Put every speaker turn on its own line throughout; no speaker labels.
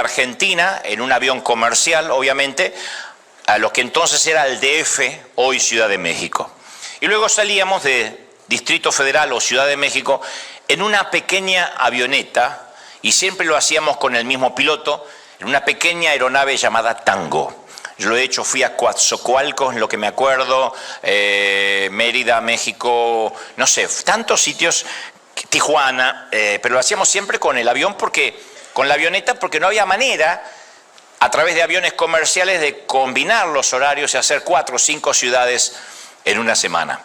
Argentina en un avión comercial, obviamente, a lo que entonces era el DF, hoy Ciudad de México. Y luego salíamos de Distrito Federal o Ciudad de México en una pequeña avioneta, y siempre lo hacíamos con el mismo piloto, en una pequeña aeronave llamada Tango. Yo lo he hecho, fui a Coatzacoalcos, en lo que me acuerdo, Mérida, México, no sé, tantos sitios, Tijuana, pero lo hacíamos siempre con el avión, con la avioneta, porque no había manera, a través de aviones comerciales, de combinar los horarios y hacer 4 o 5 ciudades en una semana.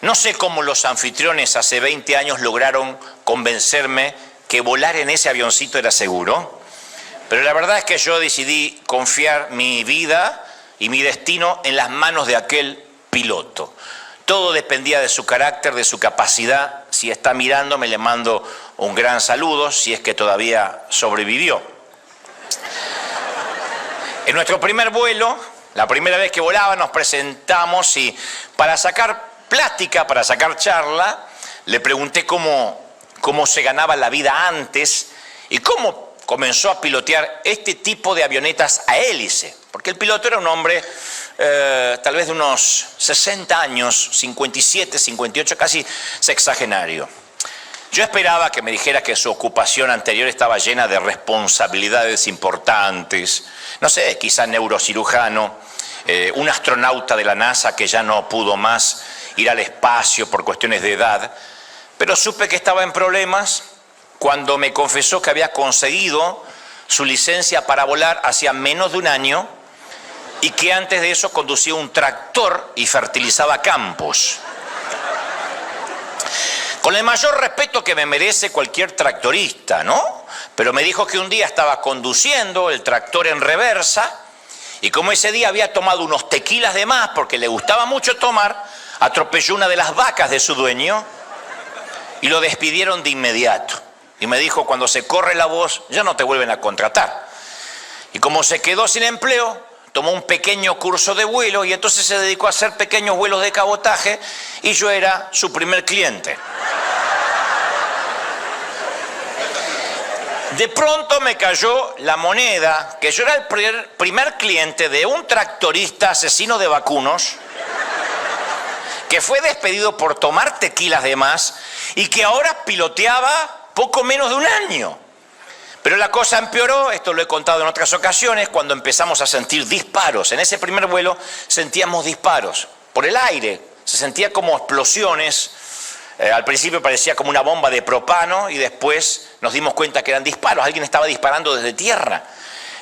No sé cómo los anfitriones hace 20 años lograron convencerme que volar en ese avioncito era seguro, pero la verdad es que yo decidí confiar mi vida y mi destino en las manos de aquel piloto. Todo dependía de su carácter, de su capacidad. Si está mirándome, le mando un gran saludo, si es que todavía sobrevivió. En nuestro primer vuelo, la primera vez que volaba, nos presentamos y para sacar plática, para sacar charla, le pregunté cómo se ganaba la vida antes y cómo comenzó a pilotear este tipo de avionetas a hélice, porque el piloto era un hombre tal vez de unos 60 años, 57, 58, casi sexagenario. Yo esperaba que me dijera que su ocupación anterior estaba llena de responsabilidades importantes, no sé, quizá neurocirujano, un astronauta de la NASA que ya no pudo más ir al espacio por cuestiones de edad, pero supe que estaba en problemas cuando me confesó que había conseguido su licencia para volar hacía menos de un año y que antes de eso conducía un tractor y fertilizaba campos. Con el mayor respeto que me merece cualquier tractorista, ¿no? Pero me dijo que un día estaba conduciendo el tractor en reversa y como ese día había tomado unos tequilas de más porque le gustaba mucho tomar, atropelló una de las vacas de su dueño y lo despidieron de inmediato. Y me dijo, cuando se corre la voz, ya no te vuelven a contratar. Y como se quedó sin empleo, tomó un pequeño curso de vuelo y entonces se dedicó a hacer pequeños vuelos de cabotaje y yo era su primer cliente. De pronto me cayó la moneda que yo era el primer cliente de un tractorista asesino de vacunos que fue despedido por tomar tequilas de más y que ahora piloteaba poco menos de un año. Pero la cosa empeoró, esto lo he contado en otras ocasiones, cuando empezamos a sentir disparos. En ese primer vuelo sentíamos disparos por el aire, se sentía como explosiones. Al principio parecía como una bomba de propano y después nos dimos cuenta que eran disparos, alguien estaba disparando desde tierra.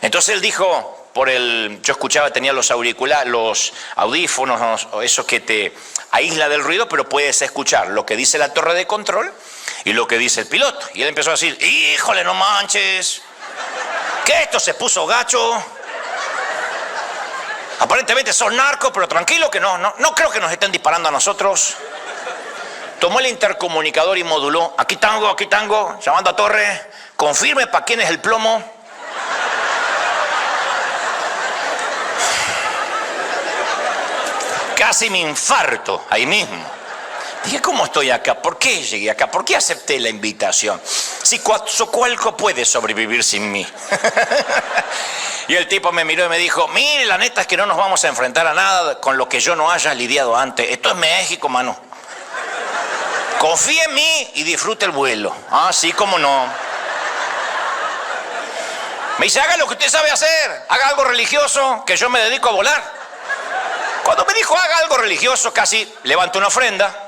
Entonces él dijo, yo escuchaba, tenía los auriculares, los audífonos, eso que te aísla del ruido, pero puedes escuchar lo que dice la torre de control y lo que dice el piloto. Y él empezó a decir, híjole, no manches, que esto se puso gacho. Aparentemente son narcos, pero tranquilo que no creo que nos estén disparando a nosotros. Tomó el intercomunicador y moduló, aquí tango, llamando a torre, confirme para quién es el plomo. Casi me infarto ahí mismo. Dije, ¿cómo estoy acá? ¿Por qué llegué acá? ¿Por qué acepté la invitación? Si Coatzacoalcos puede sobrevivir sin mí. Y el tipo me miró y me dijo, mire, la neta es que no nos vamos a enfrentar a nada con lo que yo no haya lidiado antes. Esto es México, mano. Confíe en mí y disfrute el vuelo. Ah, sí, cómo no. Me dice, haga lo que usted sabe hacer. Haga algo religioso, que yo me dedico a volar. Cuando me dijo, haga algo religioso, casi levanto una ofrenda.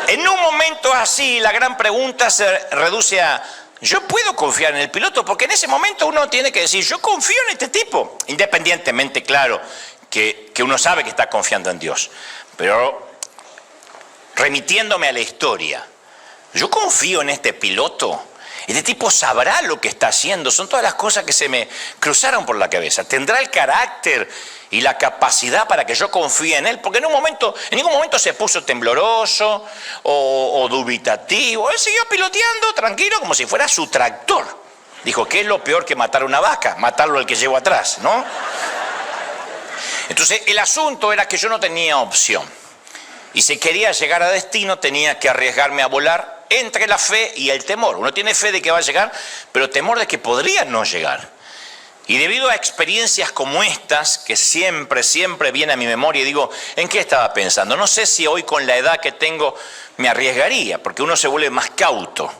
En un momento así, la gran pregunta se reduce a, ¿yo puedo confiar en el piloto? Porque en ese momento uno tiene que decir, yo confío en este tipo. Independientemente, claro, que uno sabe que está confiando en Dios. Pero remitiéndome a la historia, yo confío en este piloto. Este tipo sabrá lo que está haciendo. Son todas las cosas que se me cruzaron por la cabeza. ¿Tendrá el carácter y la capacidad para que yo confíe en él? Porque en ningún momento se puso tembloroso o dubitativo. Él siguió piloteando tranquilo como si fuera su tractor. Dijo, ¿qué es lo peor que matar a una vaca? Matarlo al que llevo atrás, ¿no? Entonces el asunto era que yo no tenía opción. Y si quería llegar a destino, tenía que arriesgarme a volar entre la fe y el temor. Uno tiene fe de que va a llegar, pero temor de que podría no llegar. Y debido a experiencias como estas, que siempre viene a mi memoria, y digo, ¿en qué estaba pensando? No sé si hoy con la edad que tengo me arriesgaría, porque uno se vuelve más cauto.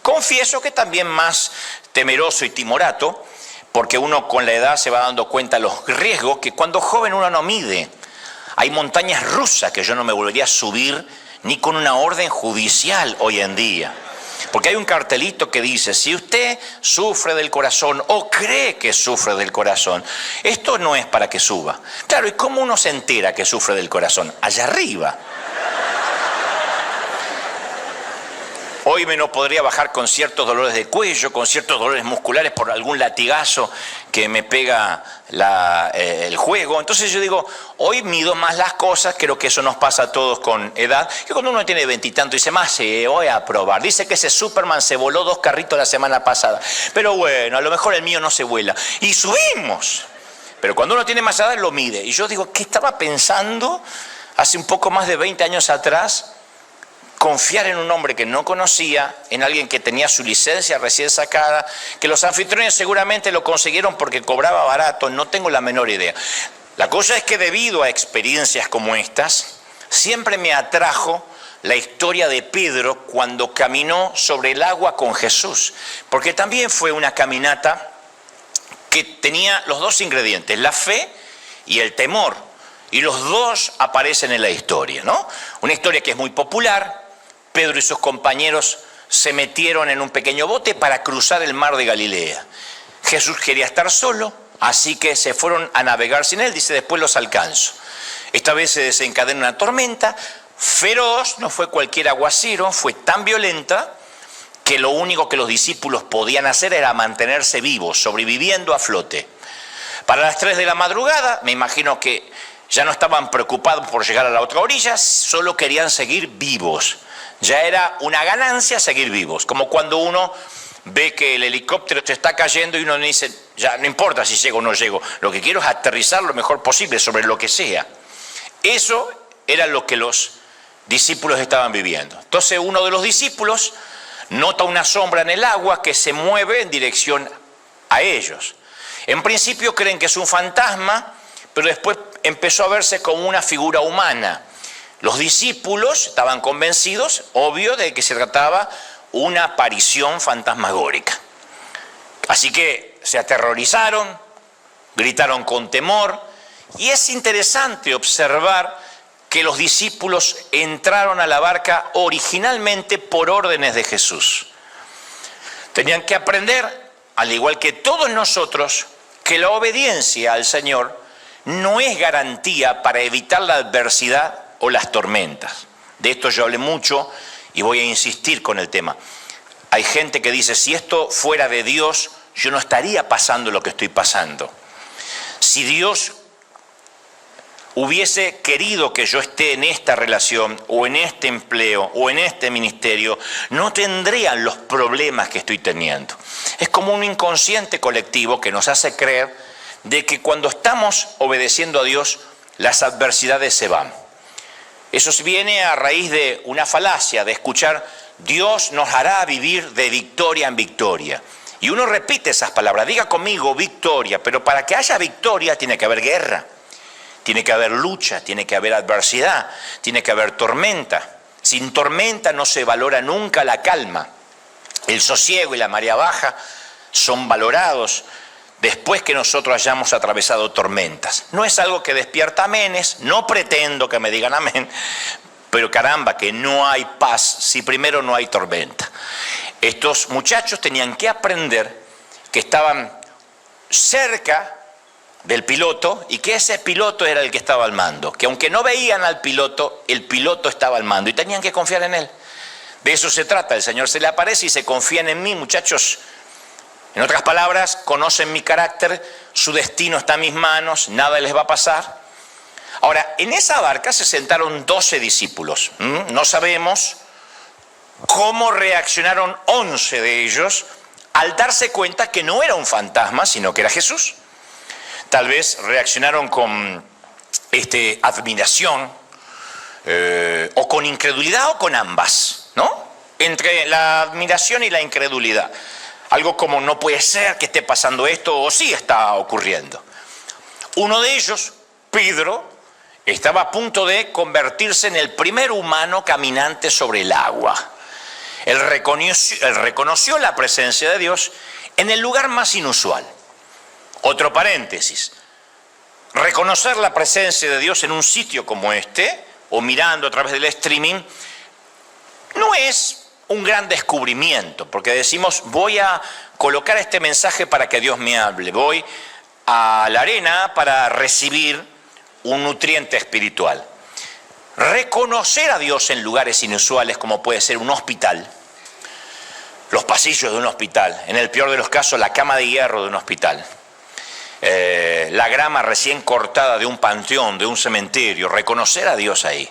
Confieso que también más temeroso y timorato, porque uno con la edad se va dando cuenta de los riesgos que cuando joven uno no mide. Hay montañas rusas que yo no me volvería a subir ni con una orden judicial hoy en día. Porque hay un cartelito que dice, si usted sufre del corazón o cree que sufre del corazón, esto no es para que suba. Claro, ¿y cómo uno se entera que sufre del corazón? Allá arriba. Hoy me no podría bajar con ciertos dolores de cuello, con ciertos dolores musculares por algún latigazo que me pega el juego. Entonces yo digo, hoy mido más las cosas, creo que eso nos pasa a todos con edad, que cuando uno tiene 20 y tanto dice, más sí, voy a probar. Dice que ese Superman se voló 2 carritos la semana pasada, pero bueno, a lo mejor el mío no se vuela. Y subimos. Pero cuando uno tiene más edad lo mide. Y yo digo, ¿qué estaba pensando hace un poco más de 20 años atrás? Confiar en un hombre que no conocía, en alguien que tenía su licencia recién sacada, que los anfitriones seguramente lo consiguieron porque cobraba barato, no tengo la menor idea. La cosa es que debido a experiencias como estas, siempre me atrajo la historia de Pedro cuando caminó sobre el agua con Jesús, porque también fue una caminata que tenía los dos ingredientes, la fe y el temor, y los dos aparecen en la historia, ¿no? Una historia que es muy popular. Pedro y sus compañeros se metieron en un pequeño bote para cruzar el mar de Galilea. Jesús quería estar solo, así que se fueron a navegar sin él, dice, después los alcanzo. Esta vez se desencadena una tormenta feroz, no fue cualquier aguacero, fue tan violenta que lo único que los discípulos podían hacer era mantenerse vivos, sobreviviendo a flote. Para las 3 de la madrugada, me imagino que ya no estaban preocupados por llegar a la otra orilla, solo querían seguir vivos. Ya era una ganancia seguir vivos, como cuando uno ve que el helicóptero se está cayendo y uno dice, ya no importa si llego o no llego, lo que quiero es aterrizar lo mejor posible sobre lo que sea. Eso era lo que los discípulos estaban viviendo. Entonces uno de los discípulos nota una sombra en el agua que se mueve en dirección a ellos. En principio creen que es un fantasma, pero después empezó a verse como una figura humana. Los discípulos estaban convencidos, obvio, de que se trataba una aparición fantasmagórica. Así que se aterrorizaron, gritaron con temor, y es interesante observar que los discípulos entraron a la barca originalmente por órdenes de Jesús. Tenían que aprender, al igual que todos nosotros, que la obediencia al Señor no es garantía para evitar la adversidad o las tormentas. De esto yo hablé mucho y voy a insistir con el tema. Hay gente que dice, si esto fuera de Dios, yo no estaría pasando lo que estoy pasando. Si Dios hubiese querido que yo esté en esta relación, o en este empleo, o en este ministerio, no tendrían los problemas que estoy teniendo. Es como un inconsciente colectivo que nos hace creer de que cuando estamos obedeciendo a Dios, las adversidades se van. Eso viene a raíz de una falacia, de escuchar, Dios nos hará vivir de victoria en victoria. Y uno repite esas palabras, diga conmigo victoria, pero para que haya victoria tiene que haber guerra, tiene que haber lucha, tiene que haber adversidad, tiene que haber tormenta. Sin tormenta no se valora nunca la calma. El sosiego y la marea baja son valorados después que nosotros hayamos atravesado tormentas. No es algo que despierta amenes, no pretendo que me digan amén, pero caramba, que no hay paz si primero no hay tormenta. Estos muchachos tenían que aprender que estaban cerca del piloto y que ese piloto era el que estaba al mando, que aunque no veían al piloto, el piloto estaba al mando y tenían que confiar en él. De eso se trata, el Señor se le aparece y se confían en mí, muchachos. En otras palabras, conocen mi carácter, su destino está en mis manos, nada les va a pasar. Ahora, en esa barca se sentaron 12 discípulos. No sabemos cómo reaccionaron 11 de ellos al darse cuenta que no era un fantasma, sino que era Jesús. Tal vez reaccionaron con admiración, o con incredulidad o con ambas, ¿no? Entre la admiración y la incredulidad. Algo como no puede ser que esté pasando esto o sí está ocurriendo. Uno de ellos, Pedro, estaba a punto de convertirse en el primer humano caminante sobre el agua. Él reconoció la presencia de Dios en el lugar más inusual. Otro paréntesis. Reconocer la presencia de Dios en un sitio como este, o mirando a través del streaming, no es un gran descubrimiento, porque decimos, voy a colocar este mensaje para que Dios me hable, voy a la arena para recibir un nutriente espiritual. Reconocer a Dios en lugares inusuales, como puede ser un hospital, los pasillos de un hospital, en el peor de los casos la cama de hierro de un hospital, la grama recién cortada de un panteón, de un cementerio, reconocer a Dios ahí,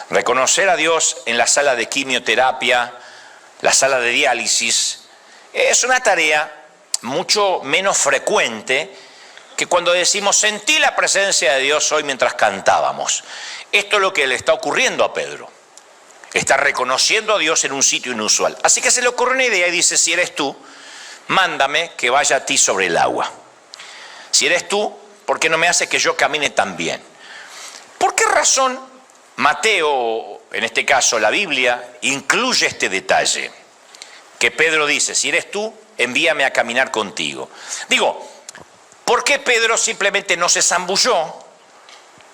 reconocer a Dios en la sala de quimioterapia, la sala de diálisis, es una tarea mucho menos frecuente que cuando decimos sentí la presencia de Dios hoy mientras cantábamos. Esto es lo que le está ocurriendo a Pedro. Está reconociendo a Dios en un sitio inusual. Así que se le ocurre una idea y dice, si eres tú, mándame que vaya a ti sobre el agua. Si eres tú, ¿por qué no me haces que yo camine también? ¿Por qué razón Mateo, en este caso la Biblia, incluye este detalle? Que Pedro dice, si eres tú, envíame a caminar contigo. Digo, ¿por qué Pedro simplemente no se zambulló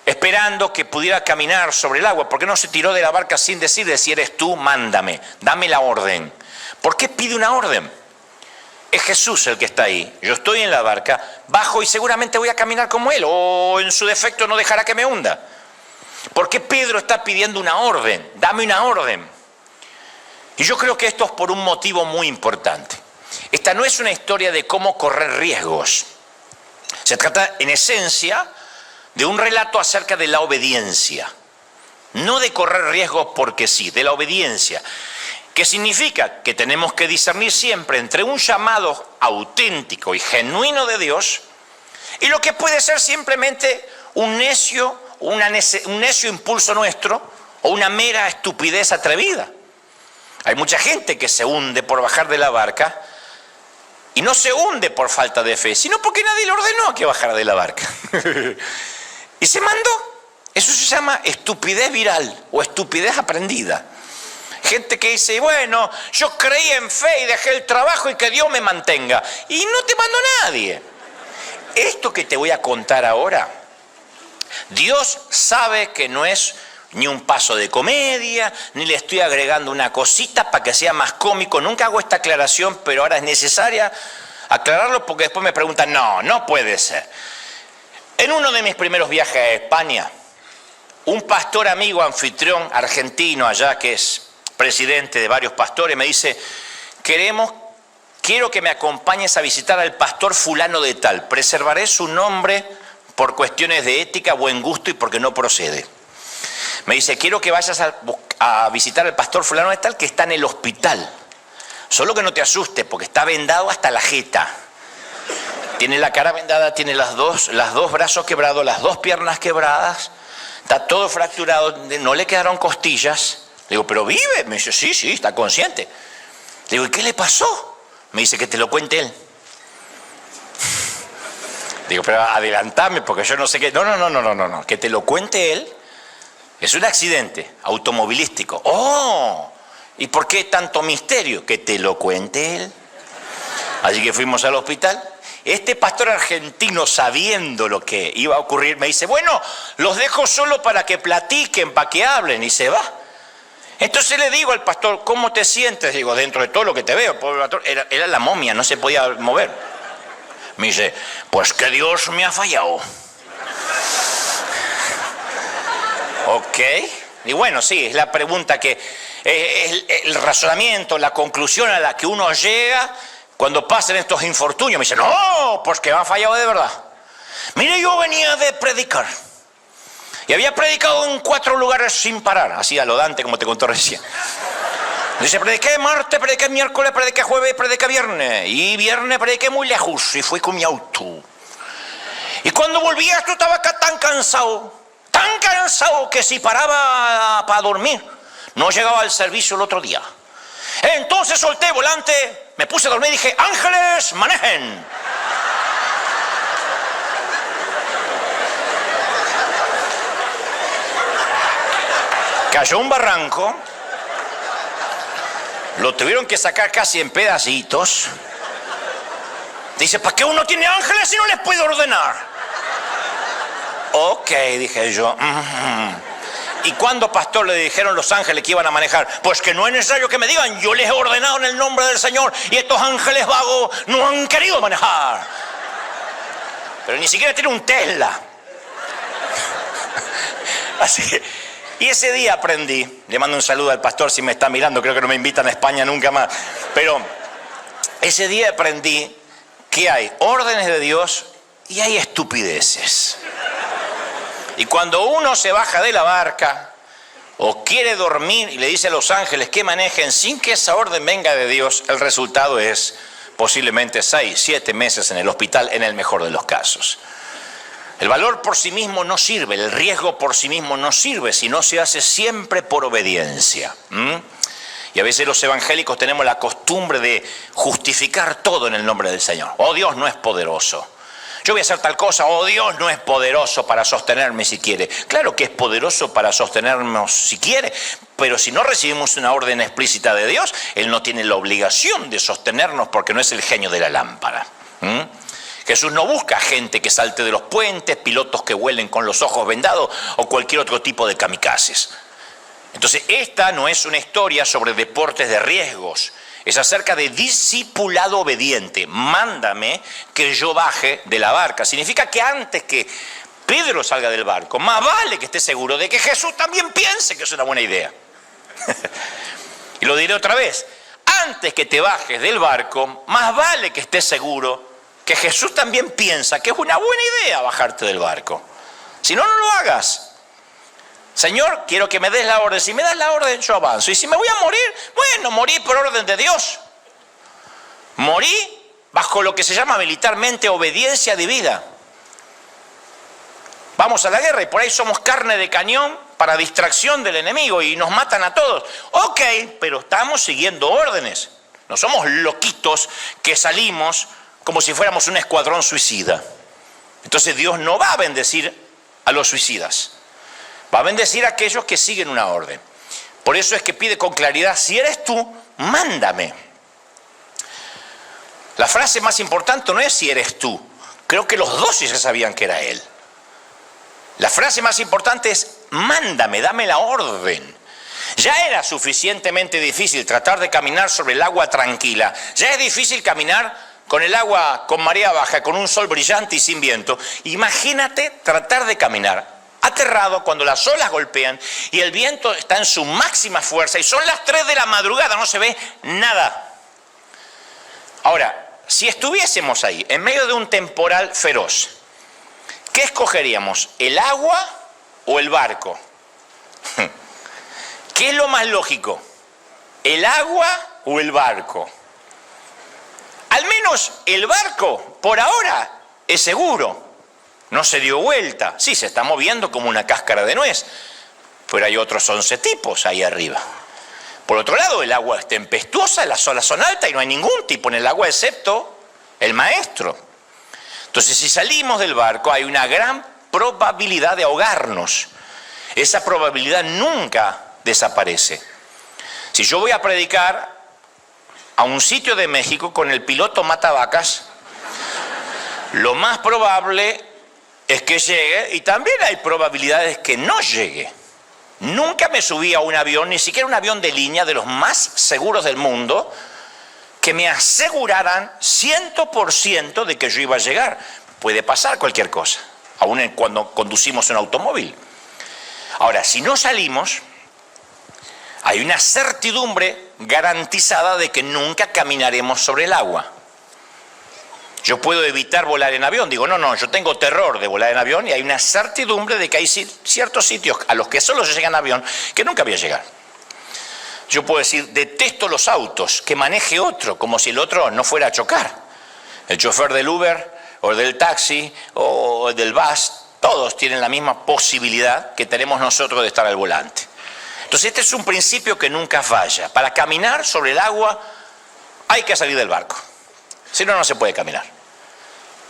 esperando que pudiera caminar sobre el agua? ¿Por qué no se tiró de la barca sin decirle, si eres tú, mándame, dame la orden? ¿Por qué pide una orden? Es Jesús el que está ahí. Yo estoy en la barca, bajo y seguramente voy a caminar como Él, o en su defecto no dejará que me hunda. ¿Por qué Pedro está pidiendo una orden? Dame una orden. Y yo creo que esto es por un motivo muy importante. Esta no es una historia de cómo correr riesgos. Se trata, en esencia, de un relato acerca de la obediencia. No de correr riesgos porque sí, de la obediencia. ¿Qué significa? Que tenemos que discernir siempre entre un llamado auténtico y genuino de Dios y lo que puede ser simplemente un necio impulso nuestro o una mera estupidez atrevida. Hay mucha gente que se hunde por bajar de la barca y no se hunde por falta de fe, sino porque nadie le ordenó que bajara de la barca. Y se mandó. Eso se llama estupidez viral o estupidez aprendida. Gente que dice, bueno, yo creí en fe y dejé el trabajo y que Dios me mantenga. Y no te mandó nadie. Esto que te voy a contar ahora, Dios sabe que no es ni un paso de comedia, ni le estoy agregando una cosita para que sea más cómico. Nunca hago esta aclaración, pero ahora es necesaria aclararlo porque después me preguntan, no puede ser. En uno de mis primeros viajes a España, un pastor amigo anfitrión argentino allá, que es presidente de varios pastores, me dice, quiero que me acompañes a visitar al pastor fulano de tal, preservaré su nombre por cuestiones de ética, buen gusto y porque no procede. Me dice, quiero que vayas a visitar al pastor fulano de tal que está en el hospital, solo que no te asustes porque está vendado hasta la jeta. Tiene la cara vendada, tiene los dos brazos quebrados, las dos piernas quebradas, está todo fracturado, no le quedaron costillas. Le digo, ¿pero vive? Me dice, sí, está consciente. Le digo, ¿y qué le pasó? Me dice, que te lo cuente él. Digo, pero adelantame porque yo no sé qué. No, que te lo cuente él. Es un accidente automovilístico. ¡Oh! ¿Y por qué tanto misterio? Que te lo cuente él. Así que fuimos al hospital. Este pastor argentino, sabiendo lo que iba a ocurrir, me dice, bueno, los dejo solo para que platiquen, para que hablen, y se va. Entonces le digo al pastor, ¿cómo te sientes? Digo, dentro de todo lo que te veo, pobre pastor, era la momia, no se podía mover. Me dice, pues que Dios me ha fallado. Ok. Y bueno, sí, es la pregunta que, es el razonamiento, la conclusión a la que uno llega cuando pasan estos infortunios. Me dice, no, pues que me ha fallado de verdad. Mire, yo venía de predicar. Y había predicado en 4 lugares sin parar, así a lo Dante, como te contó recién. Dice, prediqué martes, prediqué miércoles, prediqué jueves, prediqué viernes. Y viernes prediqué muy lejos y fui con mi auto. Y cuando volví, esto estaba acá tan cansado tan cansado que si paraba para dormir, no llegaba al servicio el otro día. Entonces solté el volante, me puse a dormir y dije, ángeles, manejen. Cayó un barranco, lo tuvieron que sacar casi en pedacitos. Dice, ¿para qué uno tiene ángeles si no les puede ordenar? Ok, dije yo. ¿Y cuándo, pastor, le dijeron los ángeles que iban a manejar? Pues que no es necesario que me digan, yo les he ordenado en el nombre del Señor y estos ángeles vagos no han querido manejar. Pero ni siquiera tiene un Tesla. Así que, y ese día aprendí, le mando un saludo al pastor si me está mirando, creo que no me invitan a España nunca más, pero ese día aprendí que hay órdenes de Dios y hay estupideces. Y cuando uno se baja de la barca o quiere dormir y le dice a los ángeles que manejen sin que esa orden venga de Dios, el resultado es posiblemente 6, 7 meses en el hospital en el mejor de los casos. El valor por sí mismo no sirve, el riesgo por sí mismo no sirve si no se hace siempre por obediencia. Y a veces los evangélicos tenemos la costumbre de justificar todo en el nombre del Señor. Oh, Dios no es poderoso. Yo voy a hacer tal cosa, oh, Dios no es poderoso para sostenerme si quiere. Claro que es poderoso para sostenernos si quiere, pero si no recibimos una orden explícita de Dios, Él no tiene la obligación de sostenernos porque no es el genio de la lámpara. Jesús no busca gente que salte de los puentes, pilotos que vuelen con los ojos vendados o cualquier otro tipo de kamikazes. Entonces, esta no es una historia sobre deportes de riesgos. Es acerca de discipulado obediente. Mándame que yo baje de la barca. Significa que antes que Pedro salga del barco, más vale que esté seguro de que Jesús también piense que es una buena idea. Y lo diré otra vez. Antes que te bajes del barco, más vale que estés seguro que Jesús también piensa que es una buena idea bajarte del barco. Si no, no lo hagas. Señor, quiero que me des la orden. Si me das la orden, yo avanzo. Y si me voy a morir, bueno, morí por orden de Dios. Morí bajo lo que se llama militarmente obediencia divina. Vamos a la guerra y por ahí somos carne de cañón para distracción del enemigo y nos matan a todos. Ok, pero estamos siguiendo órdenes. No somos loquitos que salimos como si fuéramos un escuadrón suicida. Entonces Dios no va a bendecir a los suicidas. Va a bendecir a aquellos que siguen una orden. Por eso es que pide con claridad, si eres tú, mándame. La frase más importante no es si eres tú. Creo que los 12 ya sabían que era él. La frase más importante es, mándame, dame la orden. Ya era suficientemente difícil tratar de caminar sobre el agua tranquila. Ya es difícil caminar con el agua con marea baja, con un sol brillante y sin viento. Imagínate tratar de caminar aterrado cuando las olas golpean y el viento está en su máxima fuerza y son las 3 de la madrugada, no se ve nada. Ahora, si estuviésemos ahí, en medio de un temporal feroz, ¿qué escogeríamos? ¿El agua o el barco? ¿Qué es lo más lógico? ¿El agua o el barco? Al menos el barco, por ahora, es seguro. No se dio vuelta. Sí, se está moviendo como una cáscara de nuez. Pero hay otros 11 tipos ahí arriba. Por otro lado, el agua es tempestuosa, las olas son altas y no hay ningún tipo en el agua excepto el maestro. Entonces, si salimos del barco, hay una gran probabilidad de ahogarnos. Esa probabilidad nunca desaparece. Si yo voy a predicar a un sitio de México con el piloto matabacas, lo más probable es que llegue, y también hay probabilidades que no llegue. Nunca me subí a un avión, ni siquiera un avión de línea de los más seguros del mundo, que me aseguraran 100% de que yo iba a llegar. Puede pasar cualquier cosa, aún cuando conducimos un automóvil. Ahora, si no salimos, hay una certidumbre garantizada de que nunca caminaremos sobre el agua. Yo puedo evitar volar en avión. Digo, no, yo tengo terror de volar en avión y hay una certidumbre de que hay ciertos sitios a los que solo se llega en avión que nunca voy a llegar. Yo puedo decir, detesto los autos, que maneje otro, como si el otro no fuera a chocar. El chofer del Uber o del taxi o del bus Todos tienen la misma posibilidad que tenemos nosotros de estar al volante. Entonces este es un principio que nunca falla. Para caminar sobre el agua hay que salir del barco. Si no, no se puede caminar.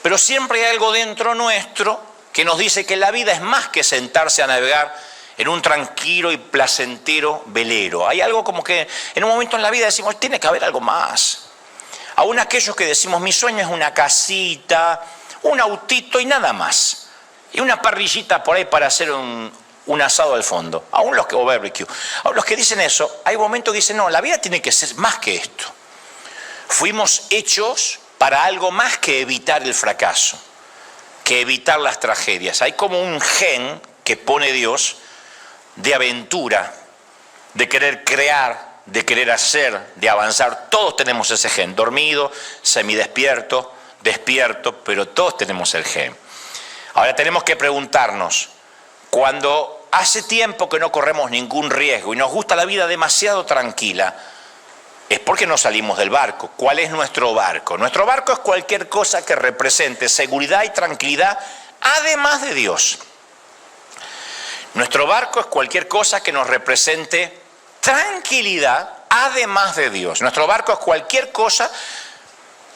Pero siempre hay algo dentro nuestro que nos dice que la vida es más que sentarse a navegar en un tranquilo y placentero velero. Hay algo como que en un momento en la vida decimos, tiene que haber algo más. Aún aquellos que decimos, mi sueño es una casita, un autito y nada más. Y una parrillita por ahí para hacer un asado al fondo. Aún los que, o barbecue. Aún los que dicen eso, hay momentos que dicen, no, la vida tiene que ser más que esto. Fuimos hechos para algo más que evitar el fracaso, que evitar las tragedias. Hay como un gen que pone Dios de aventura, de querer crear, de querer hacer, de avanzar. Todos tenemos ese gen, dormido, semidespierto, despierto, pero todos tenemos el gen. Ahora tenemos que preguntarnos, cuando hace tiempo que no corremos ningún riesgo y nos gusta la vida demasiado tranquila, es porque no salimos del barco. ¿Cuál es nuestro barco? Nuestro barco es cualquier cosa que represente seguridad y tranquilidad, además de Dios. Nuestro barco es cualquier cosa que nos represente tranquilidad, además de Dios. Nuestro barco es cualquier cosa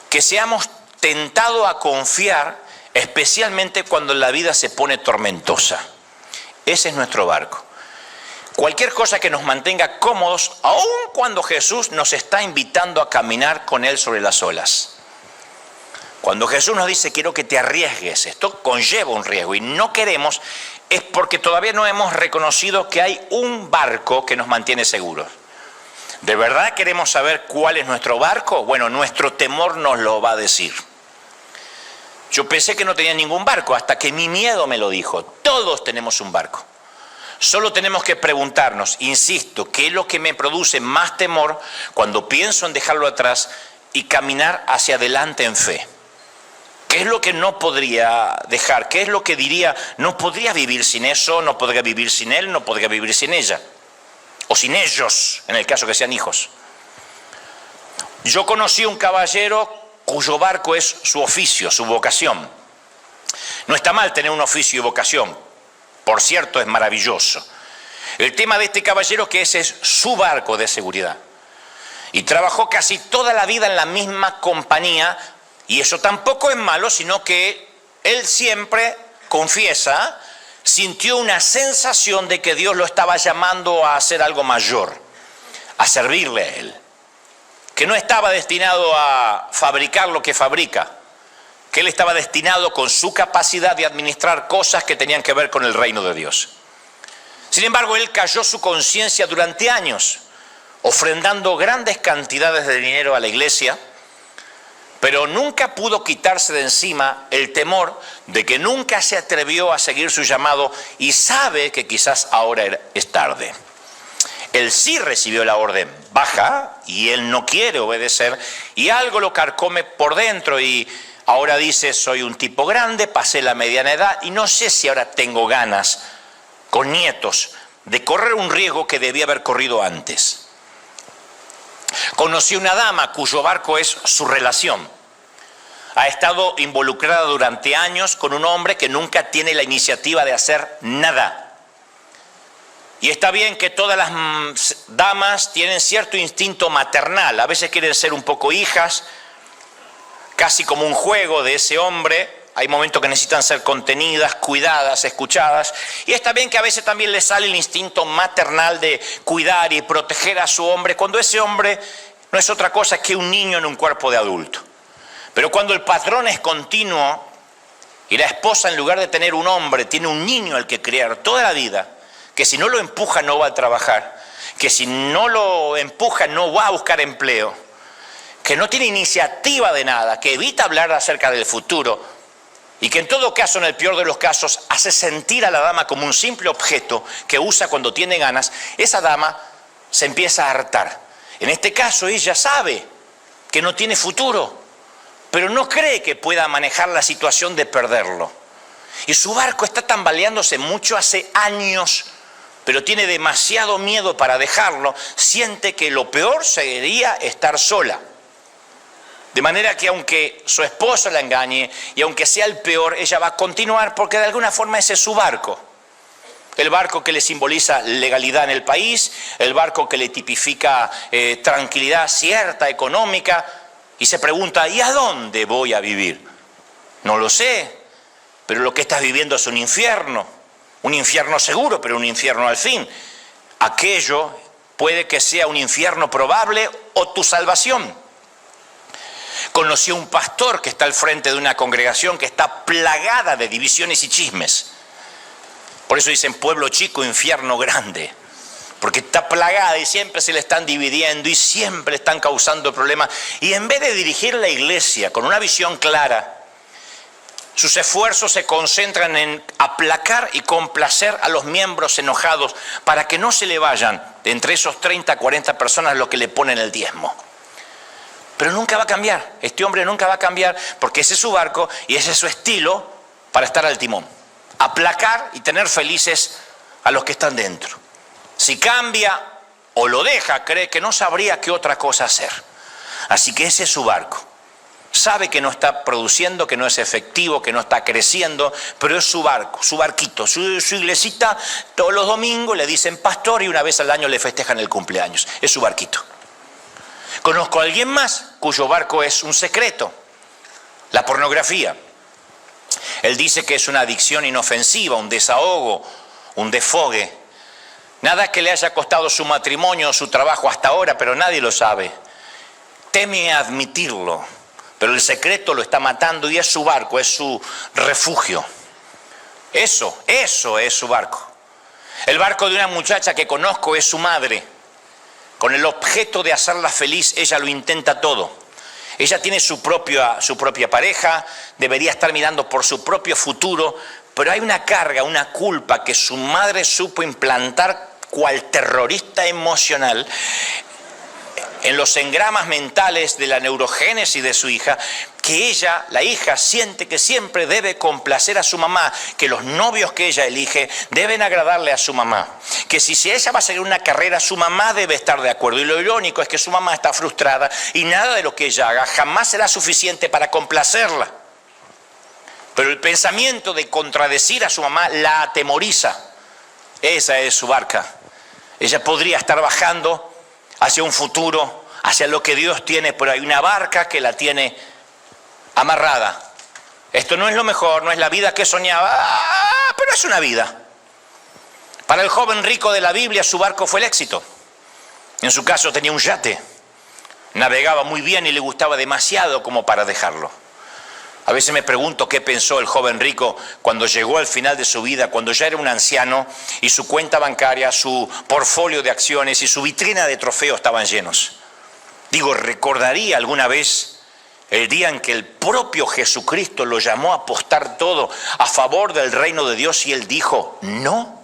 que seamos tentados a confiar, especialmente cuando la vida se pone tormentosa. Ese es nuestro barco. Cualquier cosa que nos mantenga cómodos, aun cuando Jesús nos está invitando a caminar con Él sobre las olas. Cuando Jesús nos dice, quiero que te arriesgues, esto conlleva un riesgo y no queremos, es porque todavía no hemos reconocido que hay un barco que nos mantiene seguros. ¿De verdad queremos saber cuál es nuestro barco? Bueno, nuestro temor nos lo va a decir. Yo pensé que no tenía ningún barco hasta que mi miedo me lo dijo. Todos tenemos un barco. Solo tenemos que preguntarnos, insisto, ¿qué es lo que me produce más temor cuando pienso en dejarlo atrás y caminar hacia adelante en fe? ¿Qué es lo que no podría dejar? ¿Qué es lo que diría, no podría vivir sin eso, no podría vivir sin él, no podría vivir sin ella? O sin ellos, en el caso que sean hijos. Yo conocí un caballero cuyo barco es su oficio, su vocación. No está mal tener un oficio y vocación. Por cierto, es maravilloso. El tema de este caballero es que ese es su barco de seguridad. Y trabajó casi toda la vida en la misma compañía, y eso tampoco es malo, sino que él siempre, confiesa, sintió una sensación de que Dios lo estaba llamando a hacer algo mayor, a servirle a él. Que no estaba destinado a fabricar lo que fabrica, que él estaba destinado con su capacidad de administrar cosas que tenían que ver con el reino de Dios. Sin embargo, él cayó su conciencia durante años, ofrendando grandes cantidades de dinero a la iglesia, pero nunca pudo quitarse de encima el temor de que nunca se atrevió a seguir su llamado y sabe que quizás ahora es tarde. Él sí recibió la orden, baja, y él no quiere obedecer, y algo lo carcome por dentro y ahora dice, soy un tipo grande, pasé la mediana edad y no sé si ahora tengo ganas, con nietos, de correr un riesgo que debía haber corrido antes. Conocí una dama cuyo barco es su relación. Ha estado involucrada durante años con un hombre que nunca tiene la iniciativa de hacer nada. Y está bien que todas las damas tienen cierto instinto maternal, a veces quieren ser un poco hijas, casi como un juego de ese hombre. Hay momentos que necesitan ser contenidas, cuidadas, escuchadas. Y está bien que a veces también les sale el instinto maternal de cuidar y proteger a su hombre, cuando ese hombre no es otra cosa que un niño en un cuerpo de adulto. Pero cuando el patrón es continuo y la esposa, en lugar de tener un hombre, tiene un niño al que criar toda la vida, que si no lo empuja no va a trabajar, que si no lo empuja no va a buscar empleo, que no tiene iniciativa de nada, que evita hablar acerca del futuro y que en todo caso, en el peor de los casos, hace sentir a la dama como un simple objeto que usa cuando tiene ganas, esa dama se empieza a hartar. En este caso ella sabe que no tiene futuro, pero no cree que pueda manejar la situación de perderlo. Y su barco está tambaleándose mucho hace años, pero tiene demasiado miedo para dejarlo, siente que lo peor sería estar sola. De manera que aunque su esposo la engañe y aunque sea el peor, ella va a continuar porque de alguna forma ese es su barco. El barco que le simboliza legalidad en el país, el barco que le tipifica tranquilidad cierta, económica, y se pregunta, ¿y a dónde voy a vivir? No lo sé, pero lo que estás viviendo es un infierno seguro, pero un infierno al fin. Aquello puede que sea un infierno probable o tu salvación. Conocí a un pastor que está al frente de una congregación que está plagada de divisiones y chismes. Por eso dicen pueblo chico, infierno grande. Porque está plagada y siempre se le están dividiendo y siempre están causando problemas. Y en vez de dirigir la iglesia con una visión clara, sus esfuerzos se concentran en aplacar y complacer a los miembros enojados para que no se le vayan de entre esos 30, 40 personas los que le ponen el diezmo. Pero nunca va a cambiar, este hombre nunca va a cambiar porque ese es su barco y ese es su estilo para estar al timón. Aplacar y tener felices a los que están dentro. Si cambia o lo deja, cree que no sabría qué otra cosa hacer. Así que ese es su barco. Sabe que no está produciendo, que no es efectivo, que no está creciendo, pero es su barco, su barquito, su iglesita. Todos los domingos le dicen pastor y una vez al año le festejan el cumpleaños. Es su barquito. Conozco a alguien más cuyo barco es un secreto, la pornografía. Él dice que es una adicción inofensiva, un desahogo, un desfogue. Nada que le haya costado su matrimonio o su trabajo hasta ahora, pero nadie lo sabe. Teme admitirlo, pero el secreto lo está matando y es su barco, es su refugio. Eso es su barco. El barco de una muchacha que conozco es su madre. Con el objeto de hacerla feliz, ella lo intenta todo. Ella tiene su propia pareja, debería estar mirando por su propio futuro, pero hay una carga, una culpa que su madre supo implantar cual terrorista emocional en los engramas mentales de la neurogénesis de su hija, que ella, la hija, siente que siempre debe complacer a su mamá, que los novios que ella elige deben agradarle a su mamá, que si ella va a seguir una carrera, su mamá debe estar de acuerdo. Y lo irónico es que su mamá está frustrada y nada de lo que ella haga jamás será suficiente para complacerla. Pero el pensamiento de contradecir a su mamá la atemoriza. Esa es su barca. Ella podría estar bajando hacia un futuro, hacia lo que Dios tiene, pero hay una barca que la tiene amarrada. Esto no es lo mejor, no es la vida que soñaba, pero es una vida. Para el joven rico de la Biblia, su barco fue el éxito. En su caso tenía un yate, navegaba muy bien y le gustaba demasiado como para dejarlo. A veces me pregunto qué pensó el joven rico cuando llegó al final de su vida, cuando ya era un anciano y su cuenta bancaria, su portfolio de acciones y su vitrina de trofeos estaban llenos. Digo, ¿recordaría alguna vez el día en que el propio Jesucristo lo llamó a apostar todo a favor del reino de Dios y él dijo, no?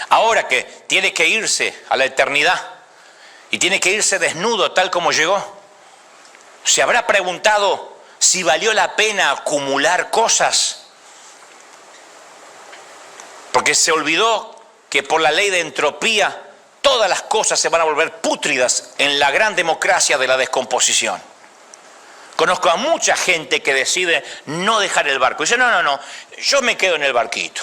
Ahora que tiene que irse a la eternidad y tiene que irse desnudo tal como llegó, ¿se habrá preguntado si valió la pena acumular cosas? Porque se olvidó que por la ley de entropía todas las cosas se van a volver pútridas en la gran democracia de la descomposición. Conozco a mucha gente que decide no dejar el barco. Dice, no, yo me quedo en el barquito.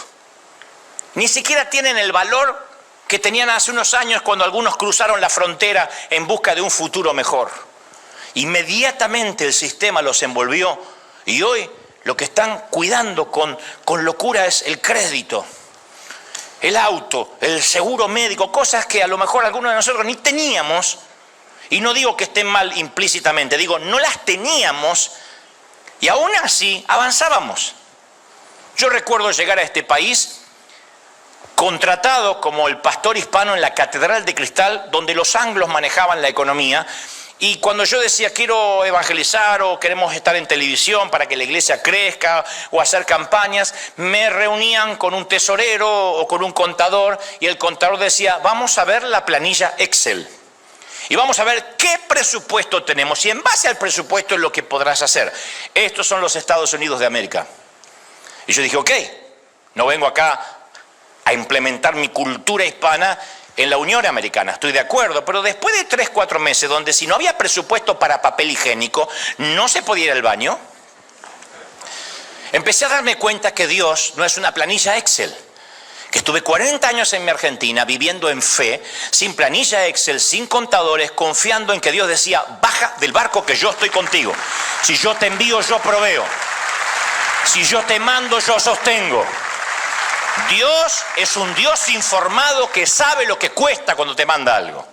Ni siquiera tienen el valor que tenían hace unos años cuando algunos cruzaron la frontera en busca de un futuro mejor. Inmediatamente el sistema los envolvió y hoy lo que están cuidando con locura es el crédito, el auto, el seguro médico, cosas que a lo mejor algunos de nosotros ni teníamos. Y no digo que estén mal implícitamente, digo, no las teníamos y aún así avanzábamos. Yo recuerdo llegar a este país contratado como el pastor hispano en la Catedral de Cristal, donde los anglos manejaban la economía. Y cuando yo decía quiero evangelizar o queremos estar en televisión para que la iglesia crezca o hacer campañas, me reunían con un tesorero o con un contador y el contador decía, vamos a ver la planilla Excel y vamos a ver qué presupuesto tenemos y en base al presupuesto es lo que podrás hacer. Estos son los Estados Unidos de América. Y yo dije, ok, no vengo acá a implementar mi cultura hispana en la Unión Americana, estoy de acuerdo, pero después de 3, 4 meses, donde si no había presupuesto para papel higiénico, no se podía ir al baño, empecé a darme cuenta que Dios no es una planilla Excel. Que estuve 40 años en mi Argentina viviendo en fe, sin planilla Excel, sin contadores, confiando en que Dios decía, baja del barco que yo estoy contigo. Si yo te envío, yo proveo. Si yo te mando, yo sostengo. Dios es un Dios informado que sabe lo que cuesta cuando te manda algo.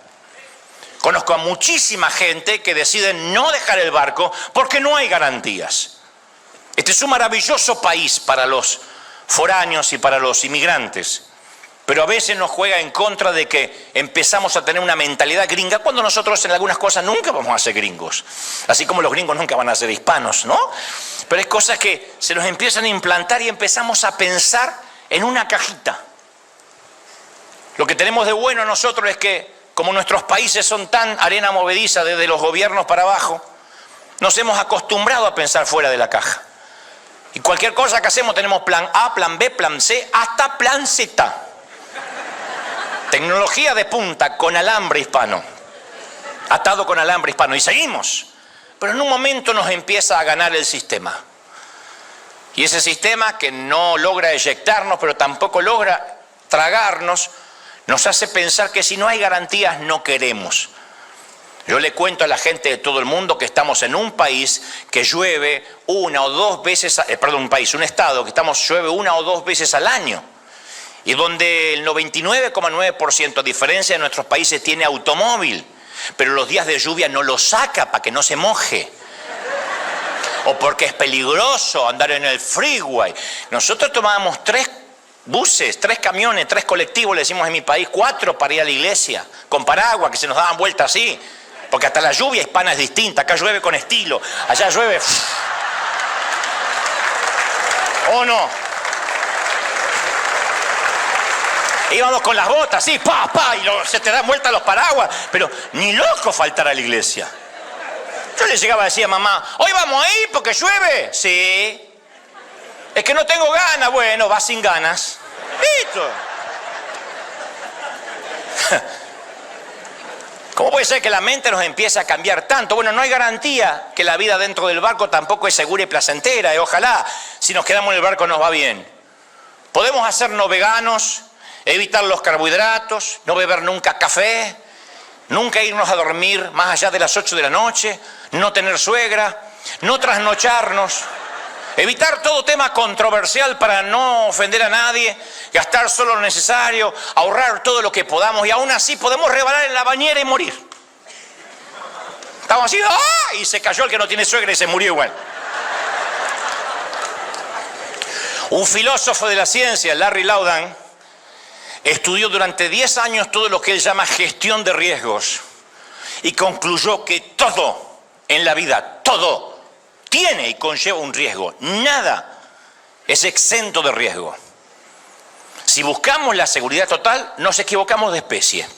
Conozco a muchísima gente que decide no dejar el barco porque no hay garantías. Este es un maravilloso país para los foráneos y para los inmigrantes, pero a veces nos juega en contra de que empezamos a tener una mentalidad gringa cuando nosotros en algunas cosas nunca vamos a ser gringos, así como los gringos nunca van a ser hispanos, ¿no? Pero hay cosas que se nos empiezan a implantar y empezamos a pensar en una cajita. Lo que tenemos de bueno nosotros es que, como nuestros países son tan arena movediza desde los gobiernos para abajo, nos hemos acostumbrado a pensar fuera de la caja. Y cualquier cosa que hacemos tenemos plan A, plan B, plan C, hasta plan Z. Tecnología de punta con alambre hispano. Atado con alambre hispano. Y seguimos. Pero en un momento nos empieza a ganar el sistema. Y ese sistema que no logra eyectarnos, pero tampoco logra tragarnos, nos hace pensar que si no hay garantías no queremos. Yo le cuento a la gente de todo el mundo que estamos en un país que llueve una o dos veces, un estado que llueve una o dos veces al año. Y donde el 99,9% a diferencia de nuestros países tiene automóvil, pero los días de lluvia no lo saca para que no se moje. O porque es peligroso andar en el freeway. Nosotros tomábamos 3 buses, 3 camiones, 3 colectivos, le decimos en mi país, 4 para ir a la iglesia, con paraguas que se nos daban vueltas así. Porque hasta la lluvia hispana es distinta. Acá llueve con estilo. Allá llueve. ¿O no? Íbamos con las botas, sí, y se te dan vueltas los paraguas. Pero ni loco faltar a la iglesia. Yo le llegaba a decir a mamá, ¿hoy vamos a ir porque llueve? Sí. Es que no tengo ganas. Bueno, vas sin ganas. Listo. ¿Cómo puede ser que la mente nos empiece a cambiar tanto? Bueno, no hay garantía que la vida dentro del barco tampoco es segura y placentera. Ojalá, si nos quedamos en el barco nos va bien. Podemos hacernos veganos, evitar los carbohidratos, no beber nunca café, nunca irnos a dormir más allá de las 8 de la noche, no tener suegra, no trasnocharnos, evitar todo tema controversial para no ofender a nadie, gastar solo lo necesario, ahorrar todo lo que podamos y aún así podemos rebalar en la bañera y morir. Estamos así, ¡ah! Y se cayó el que no tiene suegra y se murió igual. Un filósofo de la ciencia, Larry Laudan, estudió durante 10 años todo lo que él llama gestión de riesgos y concluyó que todo en la vida, todo, tiene y conlleva un riesgo. Nada es exento de riesgo. Si buscamos la seguridad total, nos equivocamos de especie.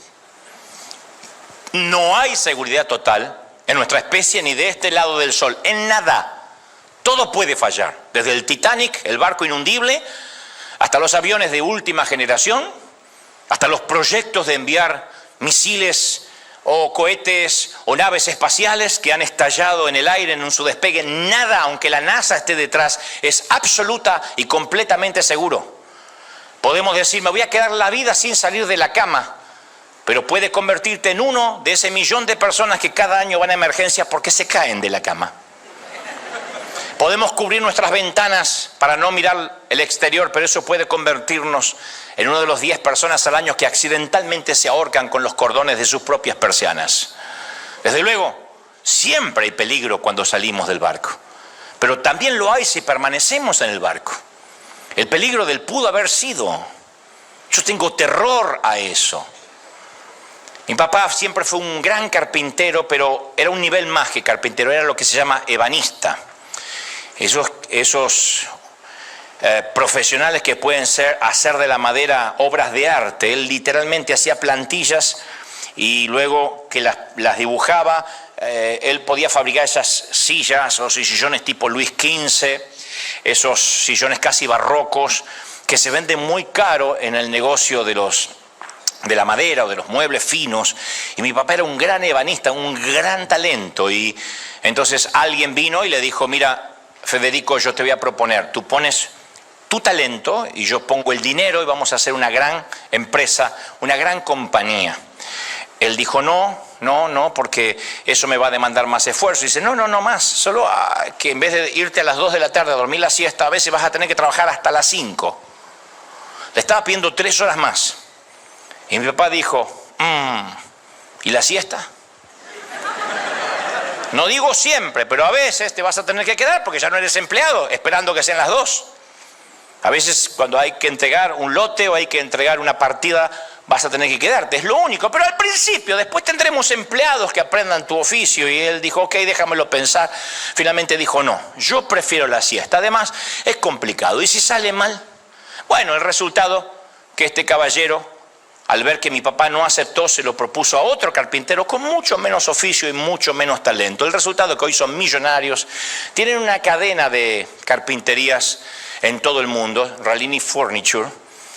No hay seguridad total en nuestra especie ni de este lado del sol, en nada. Todo puede fallar, desde el Titanic, el barco inundible, hasta los aviones de última generación, hasta los proyectos de enviar misiles o cohetes o naves espaciales que han estallado en el aire en su despegue. Nada, aunque la NASA esté detrás, es absoluta y completamente seguro. Podemos decir, me voy a quedar la vida sin salir de la cama, pero puede convertirte en uno de ese millón de personas que cada año van a emergencia porque se caen de la cama. Podemos cubrir nuestras ventanas para no mirar el exterior, pero eso puede convertirnos en uno de los 10 personas al año que accidentalmente se ahorcan con los cordones de sus propias persianas. Desde luego, siempre hay peligro cuando salimos del barco, pero también lo hay si permanecemos en el barco. El peligro del pudo haber sido. Yo tengo terror a eso. Mi papá siempre fue un gran carpintero, pero era un nivel más que carpintero, era lo que se llama ebanista. Esos profesionales que pueden hacer de la madera obras de arte. Él literalmente hacía plantillas y luego que las dibujaba, él podía fabricar esas sillas o sillones tipo Luis XV, esos sillones casi barrocos que se venden muy caro en el negocio de de la madera o de los muebles finos, y mi papá era un gran ebanista, un gran talento, y entonces alguien vino y le dijo, mira, Federico, yo te voy a proponer, tú pones tu talento y yo pongo el dinero y vamos a hacer una gran empresa, una gran compañía. Él dijo, no, porque eso me va a demandar más esfuerzo. Y dice, no más, solo que en vez de irte a las 2 de la tarde a dormir la siesta, a veces vas a tener que trabajar hasta las 5. Le estaba pidiendo 3 horas más. Y mi papá dijo, ¿y la siesta? No digo siempre, pero a veces te vas a tener que quedar porque ya no eres empleado, esperando que sean las 2. A veces cuando hay que entregar un lote o hay que entregar una partida, vas a tener que quedarte, es lo único. Pero al principio, después tendremos empleados que aprendan tu oficio. Y él dijo, ok, déjamelo pensar. Finalmente dijo, no, yo prefiero la siesta. Además, es complicado. ¿Y si sale mal? Bueno, el resultado, que este caballero, al ver que mi papá no aceptó, se lo propuso a otro carpintero con mucho menos oficio y mucho menos talento. El resultado es que hoy son millonarios, tienen una cadena de carpinterías en todo el mundo, Rallini Furniture,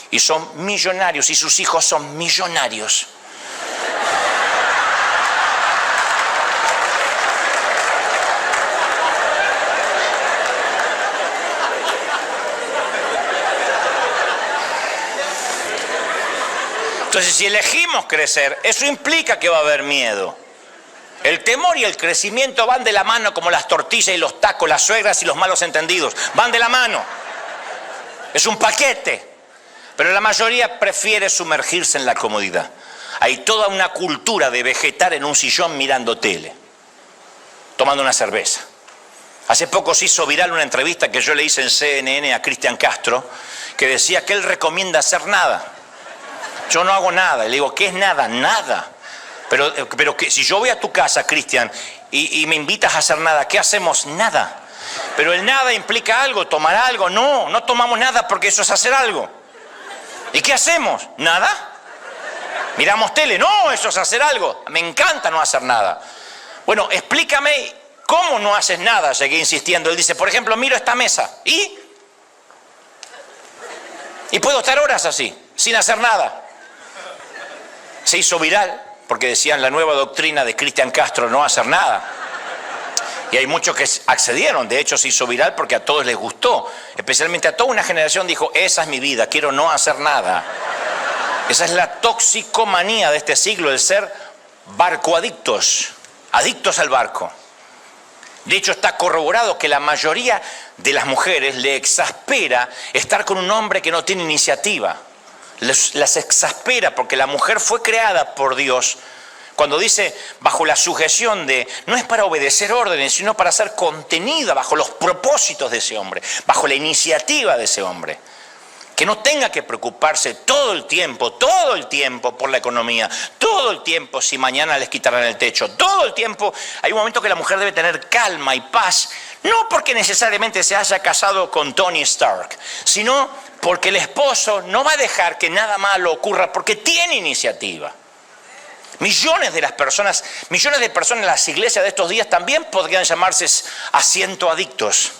y son millonarios, y sus hijos son millonarios. Entonces, si elegimos crecer, eso implica que va a haber miedo. El temor y el crecimiento van de la mano como las tortillas y los tacos, las suegras y los malos entendidos. Van de la mano. Es un paquete. Pero la mayoría prefiere sumergirse en la comodidad. Hay toda una cultura de vegetar en un sillón mirando tele, tomando una cerveza. Hace poco se hizo viral una entrevista que yo le hice en CNN a Cristian Castro, que decía que él recomienda hacer nada. Yo no hago nada. Y le digo, ¿qué es nada? Nada. Pero que si yo voy a tu casa, Cristian, y me invitas a hacer nada, ¿qué hacemos? Nada. Pero el nada implica algo, tomar algo. No tomamos nada porque eso es hacer algo. ¿Y qué hacemos? ¿Nada? ¿Miramos tele? No, eso es hacer algo. Me encanta no hacer nada. Bueno, explícame cómo no haces nada, seguí insistiendo. Él dice, por ejemplo, miro esta mesa y puedo estar horas así, sin hacer nada. Se hizo viral porque decían la nueva doctrina de Cristian Castro, no hacer nada. Y hay muchos que accedieron, de hecho se hizo viral porque a todos les gustó, especialmente a toda una generación dijo, esa es mi vida, quiero no hacer nada. Esa es la toxicomanía de este siglo, el ser barcoadictos, adictos al barco. De hecho está corroborado que la mayoría de las mujeres le exaspera estar con un hombre que no tiene iniciativa. Las exaspera porque la mujer fue creada por Dios. Cuando dice bajo la sujeción de, no es para obedecer órdenes, sino para ser contenida bajo los propósitos de ese hombre, bajo la iniciativa de ese hombre. Que no tenga que preocuparse todo el tiempo por la economía, todo el tiempo si mañana les quitarán el techo, todo el tiempo. Hay un momento que la mujer debe tener calma y paz, no porque necesariamente se haya casado con Tony Stark, sino porque el esposo no va a dejar que nada malo ocurra porque tiene iniciativa. Millones de personas en las iglesias de estos días también podrían llamarse asiento adictos.